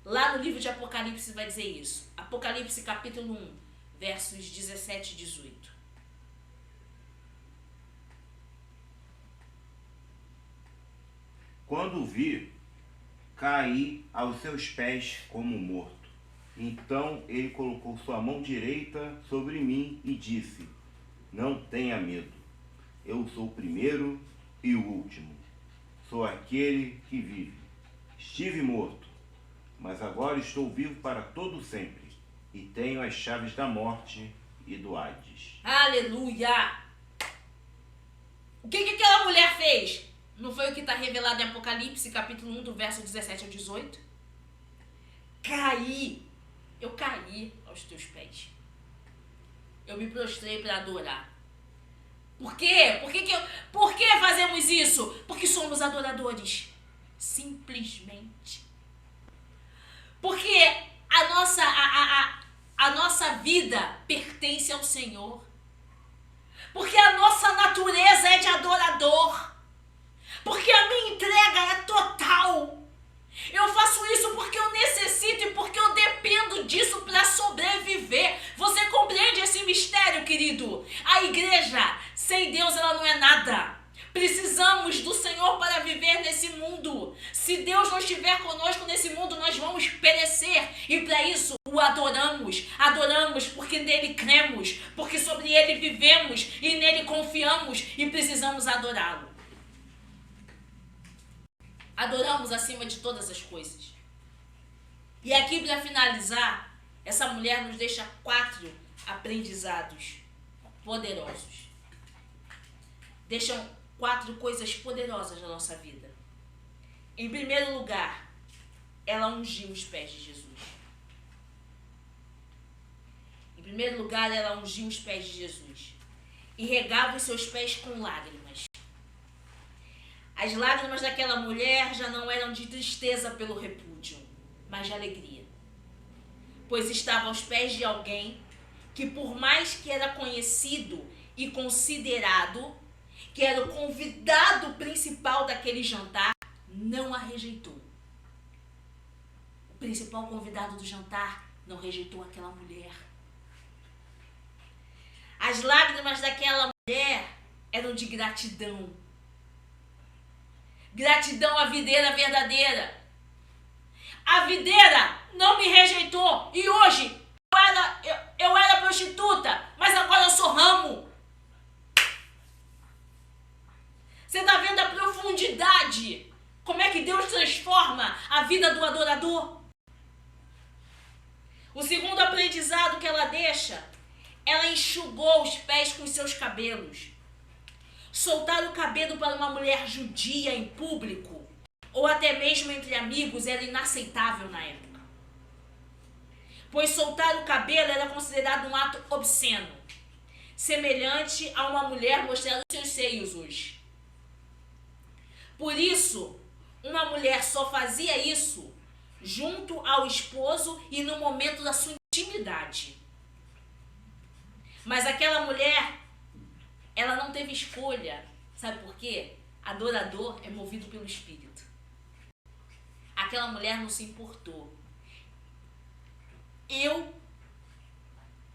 Speaker 1: Lá no livro de Apocalipse vai dizer isso. Apocalipse capítulo 1, versos 17 e 18.
Speaker 2: Quando o vi, caí aos seus pés como morto. Então ele colocou sua mão direita sobre mim e disse: não tenha medo. Eu sou o primeiro e o último. Sou aquele que vive. Estive morto, mas agora estou vivo para todo sempre e tenho as chaves da morte e do Hades.
Speaker 1: Aleluia! O que aquela mulher fez? Não foi o que está revelado em Apocalipse, capítulo 1, do verso 17 ao 18? Caí. Eu caí aos teus pés. Eu me prostrei para adorar. Por quê? Por que fazemos isso? Porque somos adoradores. Simplesmente. Porque a nossa vida pertence ao Senhor. Porque a nossa natureza é de adorador. Porque a minha entrega é total. Eu faço isso porque eu necessito e porque eu dependo disso para sobreviver. Você compreende esse mistério, querido? A igreja, sem Deus, ela não é nada. Precisamos do Senhor para viver nesse mundo. Se Deus não estiver conosco nesse mundo, nós vamos perecer. E para isso, o adoramos. Adoramos porque nele cremos, porque sobre ele vivemos e nele confiamos e precisamos adorá-lo. Adoramos acima de todas as coisas. E aqui, para finalizar, essa mulher nos deixa 4 aprendizados poderosos. Deixam 4 coisas poderosas na nossa vida. Em primeiro lugar, ela ungiu os pés de Jesus. Em primeiro lugar, ela ungiu os pés de Jesus e regava os seus pés com lágrimas. As lágrimas daquela mulher já não eram de tristeza pelo repúdio, mas de alegria, pois estava aos pés de alguém que, por mais que era conhecido e considerado, que era o convidado principal daquele jantar, não a rejeitou. O principal convidado do jantar não rejeitou aquela mulher. As lágrimas daquela mulher eram de gratidão. Gratidão à videira verdadeira. A videira não me rejeitou. E hoje eu era prostituta, mas agora eu sou ramo. Você está vendo a profundidade? Como é que Deus transforma a vida do adorador? O segundo aprendizado que ela deixa, ela enxugou os pés com os seus cabelos. Soltar o cabelo para uma mulher judia em público, ou até mesmo entre amigos, era inaceitável na época. Pois soltar o cabelo era considerado um ato obsceno, semelhante a uma mulher mostrar os seus seios hoje. Por isso, uma mulher só fazia isso junto ao esposo e no momento da sua intimidade. Mas aquela mulher, ela não teve escolha. Sabe por quê? Adorador é movido pelo Espírito. Aquela mulher não se importou. Eu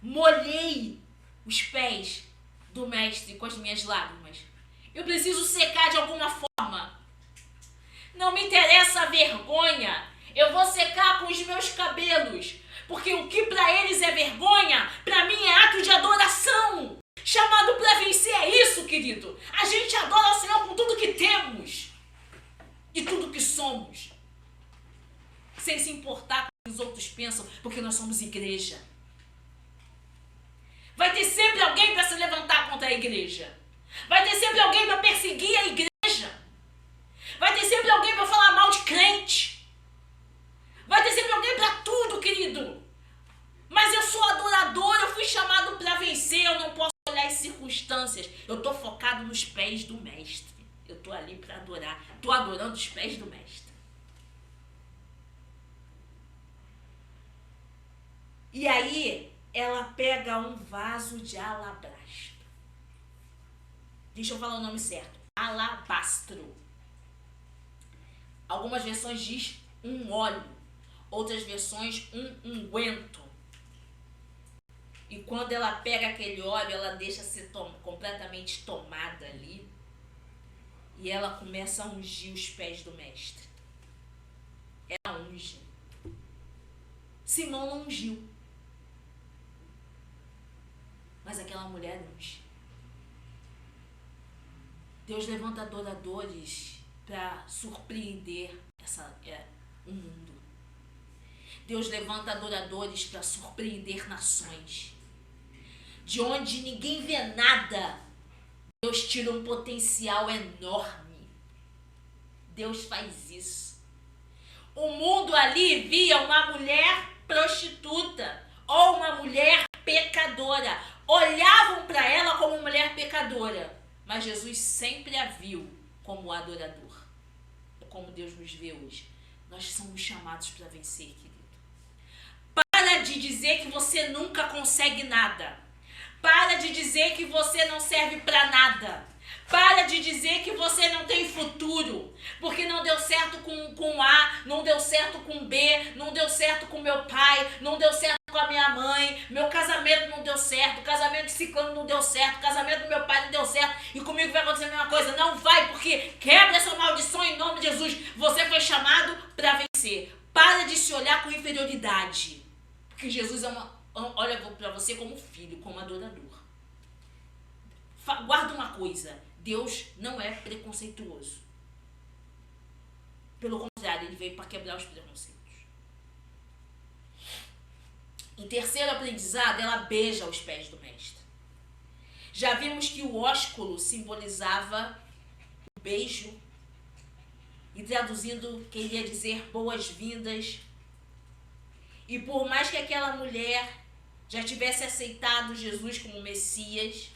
Speaker 1: molhei os pés do mestre com as minhas lágrimas. Eu preciso secar de alguma forma. Não me interessa a vergonha. Eu vou secar com os meus cabelos. Porque o que para eles é vergonha, para mim é ato de adoração. Chamado para vencer é isso, querido. A gente adora o Senhor com tudo que temos e tudo que somos, sem se importar com o que os outros pensam, porque nós somos igreja. Vai ter sempre alguém para se levantar contra a igreja. Vai ter sempre alguém para perseguir a igreja. Vai ter sempre alguém para falar mal de crente. Vai ter sempre alguém para tudo, querido. Mas eu sou adorador, eu fui chamado para vencer, eu não posso olhar as circunstâncias. Eu estou focado nos pés do mestre. Eu estou ali para adorar. Estou adorando os pés do mestre. E aí, ela pega um vaso de alabastro. Deixa eu falar o nome certo. Alabastro. Algumas versões diz um óleo. Outras versões um unguento. E quando ela pega aquele óleo, ela deixa ser completamente tomada ali. E ela começa a ungir os pés do mestre. Ela unge. Simão não ungiu. Mas aquela mulher unge. Deus levanta adoradores para surpreender o mundo. Deus levanta adoradores para surpreender nações. De onde ninguém vê nada, Deus tira um potencial enorme. Deus faz isso. O mundo ali via uma mulher prostituta ou uma mulher pecadora. Olhavam para ela como mulher pecadora. Mas Jesus sempre a viu como adorador. É como Deus nos vê hoje. Nós somos chamados para vencer, querido. Para de dizer que você nunca consegue nada. Para de dizer que você não serve para nada. Para de dizer que você não tem futuro. Porque não deu certo com A, não deu certo com B, não deu certo com meu pai, não deu certo com a minha mãe, meu casamento não deu certo, o casamento de ciclano não deu certo, o casamento do meu pai não deu certo, e comigo vai acontecer a mesma coisa. Não vai, porque quebra essa maldição em nome de Jesus. Você foi chamado para vencer. Para de se olhar com inferioridade. Porque Jesus olha para você como filho, como adorador. Guarda uma coisa, Deus não é preconceituoso. Pelo contrário, ele veio para quebrar os preconceitos. Em terceiro aprendizado, ela beija os pés do mestre. Já vimos que o ósculo simbolizava o beijo e traduzindo queria dizer boas-vindas. E por mais que aquela mulher já tivesse aceitado Jesus como Messias,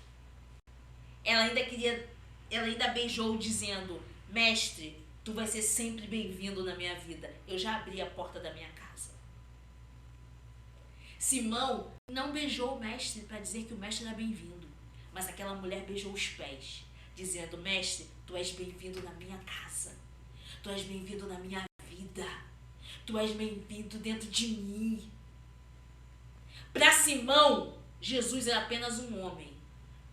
Speaker 1: ela ainda beijou dizendo: mestre, tu vai ser sempre bem-vindo na minha vida. Eu já abri a porta da minha casa. Simão não beijou o mestre para dizer que o mestre era bem-vindo, mas aquela mulher beijou os pés, dizendo: mestre, tu és bem-vindo na minha casa. Tu és bem-vindo na minha vida. Tu és bem-vindo dentro de mim. Para Simão, Jesus era apenas um homem.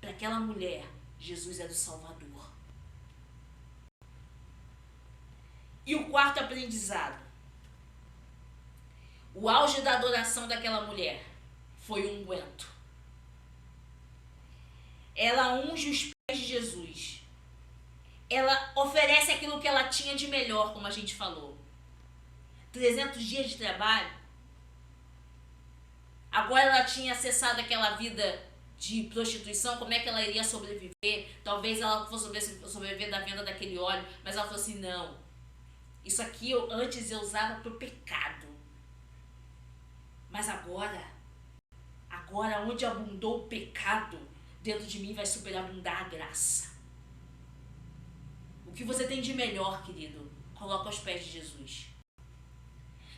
Speaker 1: Para aquela mulher, Jesus era o Salvador. E o quarto aprendizado. O auge da adoração daquela mulher foi o unguento. Ela unge os pés de Jesus. Ela oferece aquilo que ela tinha de melhor, como a gente falou. 300 dias de trabalho. Agora ela tinha acessado aquela vida de prostituição, como é que ela iria sobreviver? Talvez ela fosse sobreviver da venda daquele óleo, mas ela falou assim: não, isso aqui antes eu usava para o pecado. Mas agora onde abundou o pecado, dentro de mim vai superabundar a graça. O que você tem de melhor, querido, coloca aos pés de Jesus.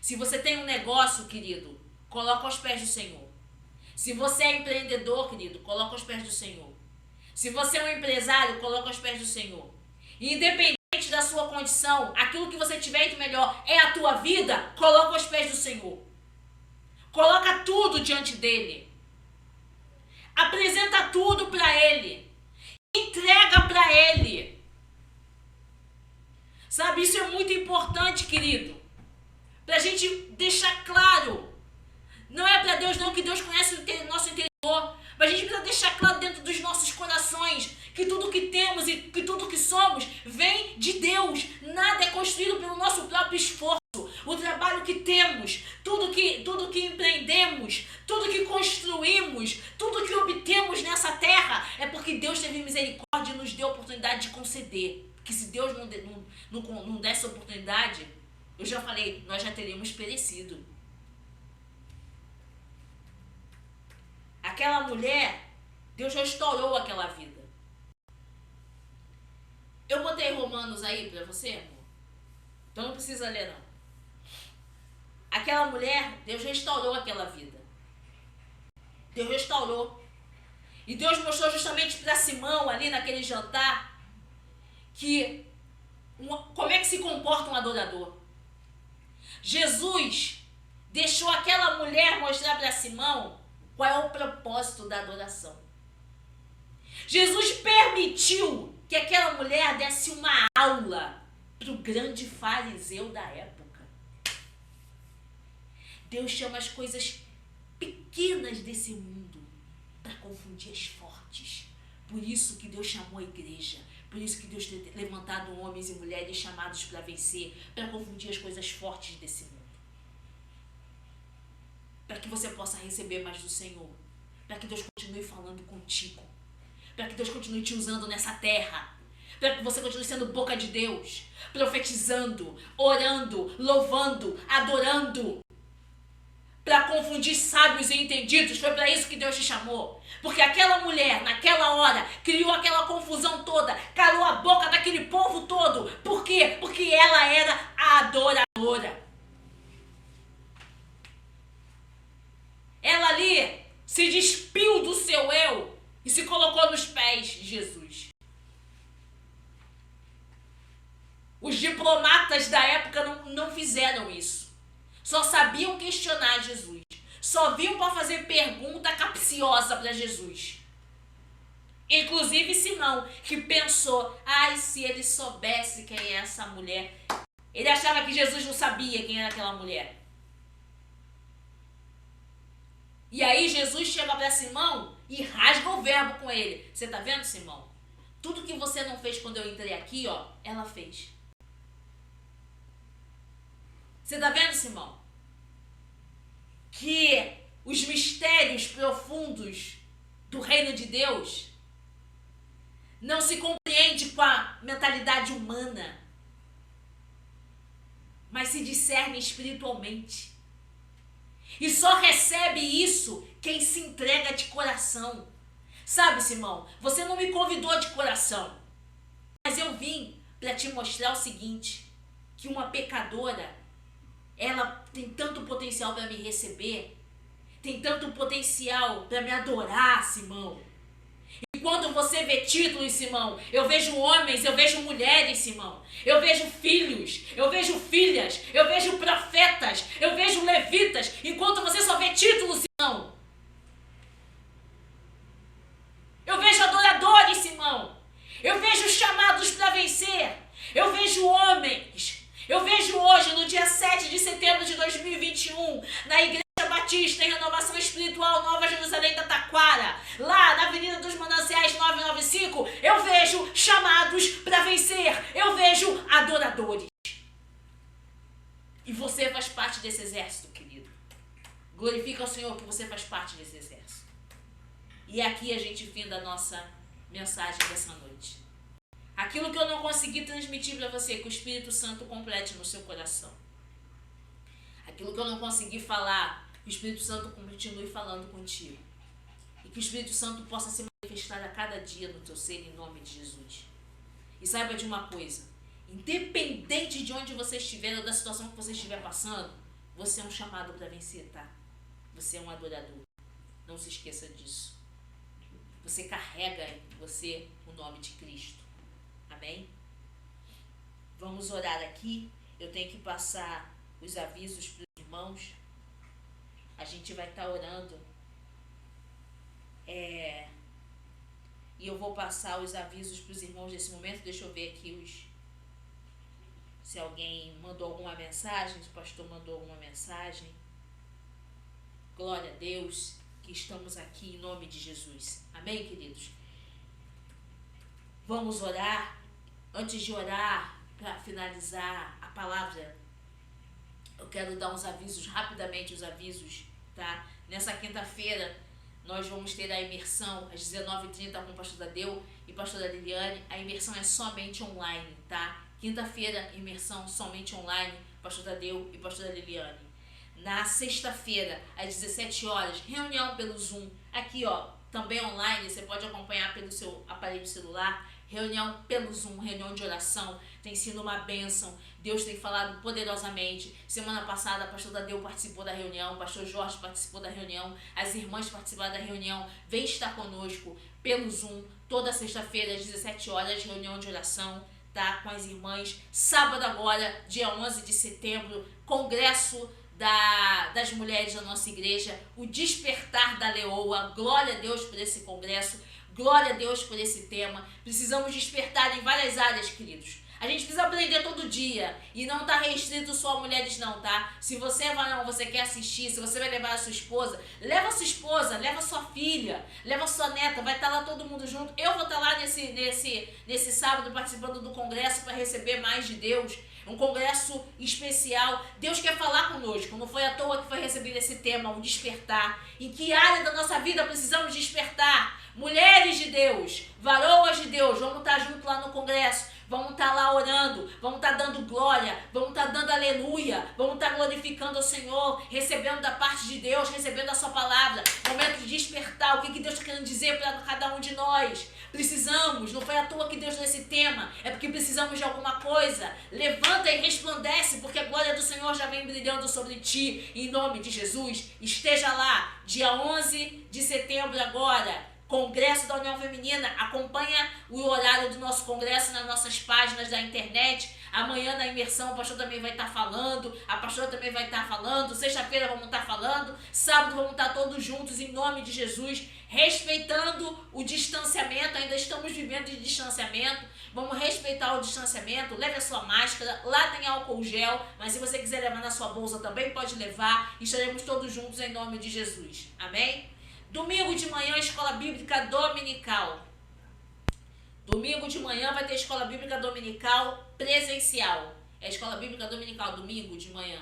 Speaker 1: Se você tem um negócio, querido, coloca aos pés do Senhor. Se você é empreendedor, querido, coloca aos pés do Senhor. Se você é um empresário, coloca aos pés do Senhor. E independente da sua condição, aquilo que você tiver de melhor é a tua vida, coloca aos pés do Senhor. Coloca tudo diante dele. Apresenta tudo para ele. Entrega para ele. Sabe, isso é muito importante, querido. Pra gente deixar claro. Não é para Deus não, que Deus conhece o nosso interior. Mas a gente precisa deixar claro dentro dos nossos corações que tudo que temos e que tudo que somos vem de Deus. Nada é construído pelo nosso próprio esforço. O trabalho que temos, tudo que empreendemos, tudo que construímos, tudo que obtemos nessa terra é porque Deus teve misericórdia e nos deu a oportunidade de conceder. Porque se Deus não desse a oportunidade, eu já falei, nós já teríamos perecido. Aquela mulher, Deus restaurou aquela vida. Eu botei Romanos aí pra você, amor. Então não precisa ler, não. Aquela mulher, Deus restaurou aquela vida. Deus restaurou. E Deus mostrou justamente para Simão, ali naquele jantar, como é que se comporta um adorador. Jesus deixou aquela mulher mostrar para Simão qual é o propósito da adoração. Jesus permitiu que aquela mulher desse uma aula para o grande fariseu da época. Deus chama as coisas pequenas desse mundo para confundir as fortes. Por isso que Deus chamou a igreja. Por isso que Deus tem levantado homens e mulheres chamados para vencer, para confundir as coisas fortes desse mundo. Para que você possa receber mais do Senhor. Para que Deus continue falando contigo. Para que Deus continue te usando nessa terra. Para que você continue sendo boca de Deus. Profetizando, orando, louvando, adorando. Para confundir sábios e entendidos. Foi para isso que Deus te chamou. Porque aquela mulher, naquela hora, criou aquela confusão toda. Calou a boca daquele povo todo. Por quê? Porque ela era a adoradora. Ela ali se despiu do seu eu e se colocou nos pés de Jesus. Os diplomatas da época não fizeram isso. Só sabiam questionar Jesus. Só vinham para fazer pergunta capciosa para Jesus. Inclusive Simão, que pensou, se ele soubesse quem é essa mulher. Ele achava que Jesus não sabia quem era aquela mulher. E aí Jesus chega para Simão e rasga o verbo com ele. Você tá vendo, Simão? Tudo que você não fez quando eu entrei aqui, ela fez. Você está vendo, Simão? Que os mistérios profundos do reino de Deus não se compreende com a mentalidade humana, mas se discerne espiritualmente. E só recebe isso quem se entrega de coração. Sabe, Simão, você não me convidou de coração, mas eu vim para te mostrar o seguinte, que uma pecadora, ela tem tanto potencial para me receber, tem tanto potencial para me adorar, Simão. E quando você vê títulos, Simão, eu vejo homens, eu vejo mulheres, Simão. Eu vejo filhos, eu vejo filhas, eu vejo profetas, eu vejo levitas, enquanto você só vê títulos, Simão. Eu vejo adoradores, Simão. Eu vejo chamados para vencer. Eu vejo homens. Eu vejo hoje, no dia 7 de setembro de 2021, na Igreja Batista em Renovação Espiritual Nova Jerusalém da Taquara, lá na Avenida dos Mananciais 995, eu vejo chamados para vencer. Eu vejo adoradores. E você faz parte desse exército, querido. Glorifica o Senhor que você faz parte desse exército. E aqui a gente finda a nossa mensagem dessa noite. Aquilo que eu não consegui transmitir para você, que o Espírito Santo complete no seu coração. Aquilo que eu não consegui falar, que o Espírito Santo continue falando contigo. E que o Espírito Santo possa se manifestar a cada dia no teu ser, em nome de Jesus. E saiba de uma coisa, independente de onde você estiver ou da situação que você estiver passando, você é um chamado para vencer, tá? Você é um adorador. Não se esqueça disso. Você carrega em você o nome de Cristo. Amém? Vamos orar aqui. Eu tenho que passar os avisos para os irmãos. A gente vai estar orando. E eu vou passar os avisos para os irmãos nesse momento. Deixa eu ver aqui se alguém mandou alguma mensagem, se o pastor mandou alguma mensagem. Glória a Deus, que estamos aqui em nome de Jesus. Amém, queridos? Vamos orar. Antes de orar, para finalizar a palavra, eu quero dar uns avisos, rapidamente os avisos, tá? Nessa quinta-feira, nós vamos ter a imersão às 19h30 com o pastor Tadeu e pastora Liliane. A imersão é somente online, tá? Quinta-feira, imersão somente online, pastor Tadeu e pastora Liliane. Na sexta-feira, às 17 horas, reunião pelo Zoom. Aqui, ó, também online, você pode acompanhar pelo seu aparelho celular. Reunião pelo Zoom, reunião de oração, tem sido uma bênção. Deus tem falado poderosamente. Semana passada, a pastor Tadeu participou da reunião, o pastor Jorge participou da reunião, as irmãs participaram da reunião. Vem estar conosco pelo Zoom, toda sexta-feira, às 17 horas, reunião de oração, tá? Com as irmãs. Sábado agora, dia 11 de setembro, congresso das mulheres da nossa igreja, o Despertar da Leoa. Glória a Deus por esse congresso. Glória a Deus por esse tema. Precisamos despertar em várias áreas, queridos. A gente precisa aprender todo dia. E não está restrito só a mulheres não, tá? Se você é varão, você quer assistir, se você vai levar a sua esposa, leva a sua esposa, leva a sua filha, leva a sua neta, vai estar lá todo mundo junto. Eu vou estar lá nesse sábado participando do congresso para receber mais de Deus. Um congresso especial. Deus quer falar conosco. Não foi à toa que foi recebido esse tema, o despertar. Em que área da nossa vida precisamos despertar? Mulheres de Deus, varoas de Deus, vamos estar junto lá no congresso, vamos estar lá orando, vamos estar dando glória, vamos estar dando aleluia, vamos estar glorificando o Senhor, recebendo da parte de Deus, recebendo a sua palavra. Momento de despertar, o que Deus está querendo dizer para cada um de nós. Precisamos, não foi à toa que Deus deu esse tema, é porque precisamos de alguma coisa. Levanta e resplandece, porque a glória do Senhor já vem brilhando sobre ti, em nome de Jesus. Esteja lá, dia 11 de setembro agora, Congresso da União Feminina. Acompanha o horário do nosso congresso nas nossas páginas da internet. Amanhã na imersão o pastor também vai estar falando, a pastora também vai estar falando, sexta-feira vamos estar falando, sábado vamos estar todos juntos em nome de Jesus, respeitando o distanciamento. Ainda estamos vivendo de distanciamento, vamos respeitar o distanciamento. Leve a sua máscara, lá tem álcool gel, mas se você quiser levar na sua bolsa também pode levar. Estaremos todos juntos em nome de Jesus, amém? Domingo de manhã, escola bíblica dominical. Domingo de manhã vai ter escola bíblica dominical presencial. É escola bíblica dominical, domingo de manhã,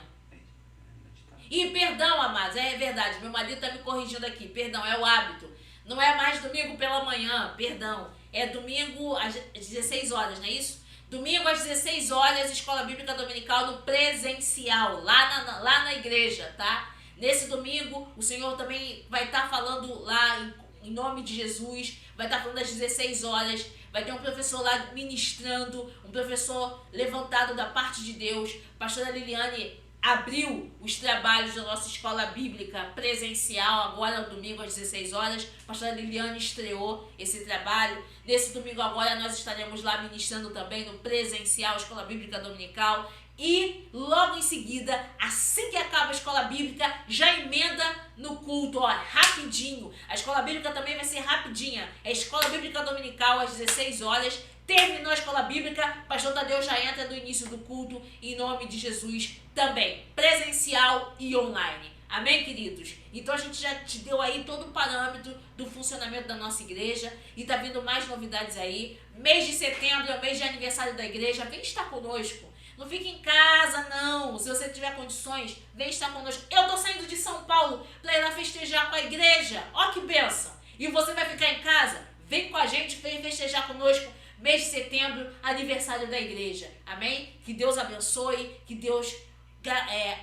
Speaker 1: E perdão, amados, é verdade, meu marido está me corrigindo aqui, perdão, é o hábito. Não é mais domingo pela manhã, perdão, é domingo às 16 horas, não é isso? Domingo às 16 horas, Escola Bíblica Dominical no presencial, lá na igreja, tá? Nesse domingo, o Senhor também vai estar falando lá em nome de Jesus, vai estar falando às 16 horas, vai ter um professor lá ministrando, um professor levantado da parte de Deus. Pastora Liliane abriu os trabalhos da nossa escola bíblica presencial, agora no domingo às 16 horas. Pastora Liliane estreou esse trabalho. Nesse domingo agora nós estaremos lá ministrando também no presencial, Escola Bíblica Dominical. E logo em seguida, assim que acaba a escola bíblica, já emenda no culto, ó, rapidinho. A escola bíblica também vai ser rapidinha. É Escola Bíblica Dominical às 16 horas. Terminou a escola bíblica, pastor Tadeu já entra no início do culto, em nome de Jesus também, presencial e online. Amém, queridos? Então a gente já te deu aí todo o parâmetro do funcionamento da nossa igreja e tá vindo mais novidades aí. Mês de setembro é o mês de aniversário da igreja, vem estar conosco. Não fique em casa, não. Se você tiver condições, vem estar conosco. Eu tô saindo de São Paulo para ir lá festejar com a igreja. Ó que bênção. E você vai ficar em casa? Vem com a gente, vem festejar conosco. Mês de setembro, aniversário da igreja. Amém? Que Deus abençoe, que Deus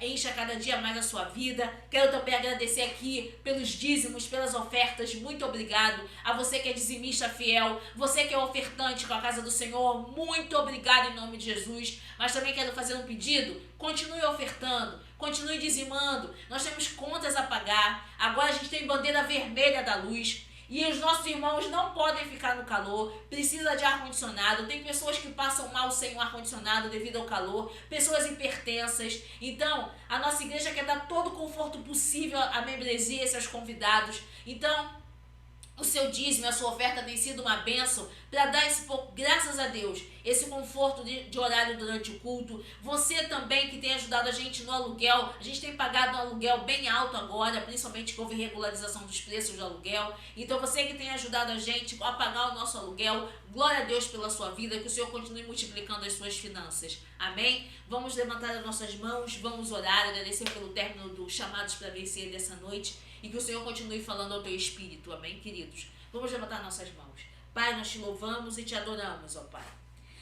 Speaker 1: encha cada dia mais a sua vida. Quero também agradecer aqui pelos dízimos, pelas ofertas. Muito obrigado a você que é dizimista fiel, você que é ofertante com a casa do Senhor. Muito obrigado em nome de Jesus. Mas também quero fazer um pedido: continue ofertando, continue dizimando. Nós temos contas a pagar. Agora a gente tem bandeira vermelha da luz. E os nossos irmãos não podem ficar no calor, precisa de ar-condicionado. Tem pessoas que passam mal sem o ar-condicionado devido ao calor, pessoas hipertensas. Então, a nossa igreja quer dar todo o conforto possível à membresia e seus convidados. Então, o seu dízimo, a sua oferta tem sido uma bênção para dar esse pouco, graças a Deus, esse conforto de horário durante o culto. Você também que tem ajudado a gente no aluguel, a gente tem pagado um aluguel bem alto agora, principalmente que houve regularização dos preços do aluguel. Então você que tem ajudado a gente a pagar o nosso aluguel, glória a Deus pela sua vida, que o Senhor continue multiplicando as suas finanças. Amém? Vamos levantar as nossas mãos, vamos orar, agradecer pelo término dos chamados para vencer dessa noite. E que o Senhor continue falando ao teu espírito, amém, queridos? Vamos levantar nossas mãos. Pai, nós te louvamos e te adoramos, ó Pai.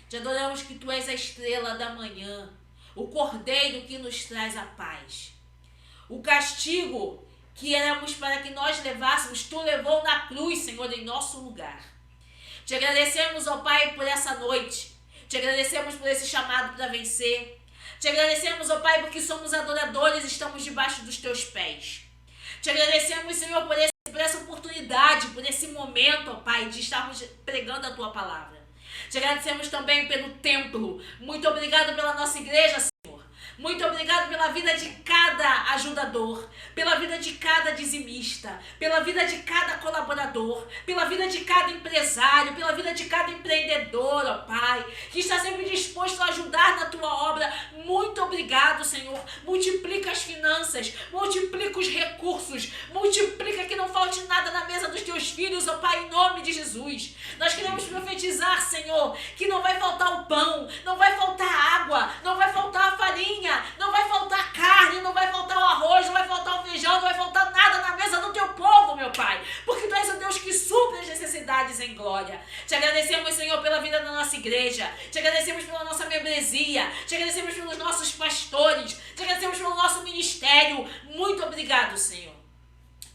Speaker 1: Te adoramos que tu és a estrela da manhã, o cordeiro que nos traz a paz. O castigo que éramos para que nós levássemos, tu levou na cruz, Senhor, em nosso lugar. Te agradecemos, ó Pai, por essa noite. Te agradecemos por esse chamado para vencer. Te agradecemos, ó Pai, porque somos adoradores e estamos debaixo dos teus pés. Te agradecemos, Senhor, por essa oportunidade, por esse momento, ó Pai, de estarmos pregando a Tua palavra. Te agradecemos também pelo templo. Muito obrigado pela nossa igreja, Senhor. Muito obrigado pela vida de cada ajudador, pela vida de cada dizimista, pela vida de cada colaborador, pela vida de cada empresário, pela vida de cada empreendedor, ó Pai, que está sempre disposto a ajudar na Tua obra. Muito obrigado, Senhor. Multiplica as finanças, multiplica os recursos, multiplica que não falte nada na mesa dos Teus filhos, ó Pai, em nome de Jesus. Nós queremos profetizar, Senhor, que não vai faltar o pão, não vai faltar água, não vai faltar a farinha, não vai faltar carne, não vai faltar o arroz, não vai faltar o feijão, não vai faltar nada na mesa do Teu povo, meu Pai, porque Tu és o Deus que supre as necessidades em glória. Te agradecemos, Senhor, pela vida da nossa igreja, te agradecemos pela nossa membresia, te agradecemos pelos nossos pastores, te agradecemos pelo nosso ministério. Muito obrigado, Senhor.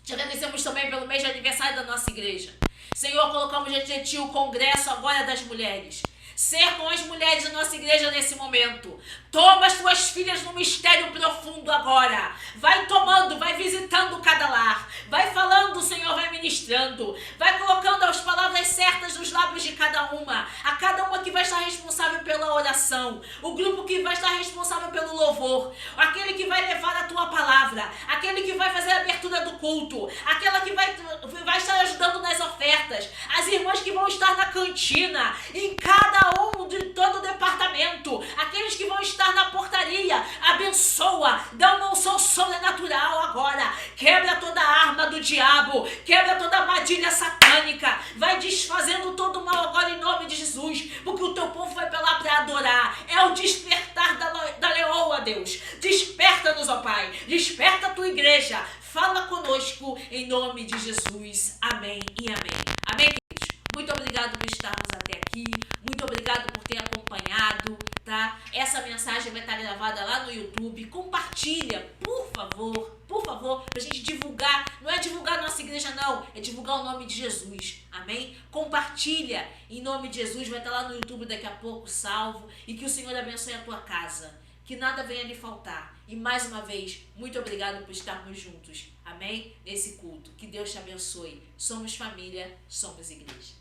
Speaker 1: Te agradecemos também pelo mês de aniversário da nossa igreja. Senhor, colocamos diante de Ti o congresso agora das mulheres. Ser com as mulheres da nossa igreja nesse momento. Toma as tuas filhas no mistério profundo agora. Vai tomando, vai visitando cada lar. Vai falando, Senhor, vai ministrando. Vai colocando as palavras certas nos lábios de cada uma. A cada uma que vai estar responsável pela oração. O grupo que vai estar responsável pelo louvor. Aquele que vai levar a tua palavra. Aquele que vai fazer a abertura do culto. Aquela que vai estar ajudando nas ofertas. As irmãs que vão estar na cantina. Em cada um de todo o departamento, aqueles que vão estar na portaria, abençoa, dá uma unção sobrenatural agora, quebra toda a arma do diabo, quebra toda a armadilha satânica, vai desfazendo todo o mal agora em nome de Jesus, porque o teu povo foi pra lá para adorar. É o despertar da leoa, Deus. Desperta-nos, ó Pai, desperta
Speaker 3: igreja. Fala conosco em nome de Jesus. Amém e amém. Amém, queridos? Muito obrigado por estarmos até aqui. Muito obrigado por ter acompanhado, tá? Essa mensagem vai estar gravada lá no YouTube. Compartilha, por favor, pra gente divulgar. Não é divulgar a nossa igreja, não. É divulgar o nome de Jesus. Amém? Compartilha em nome de Jesus. Vai estar lá no YouTube daqui a pouco, salvo. E que o Senhor abençoe a tua casa. Que nada venha lhe faltar. E mais uma vez, muito obrigado por estarmos juntos. Amém? Nesse culto. Que Deus te abençoe. Somos família, somos igreja.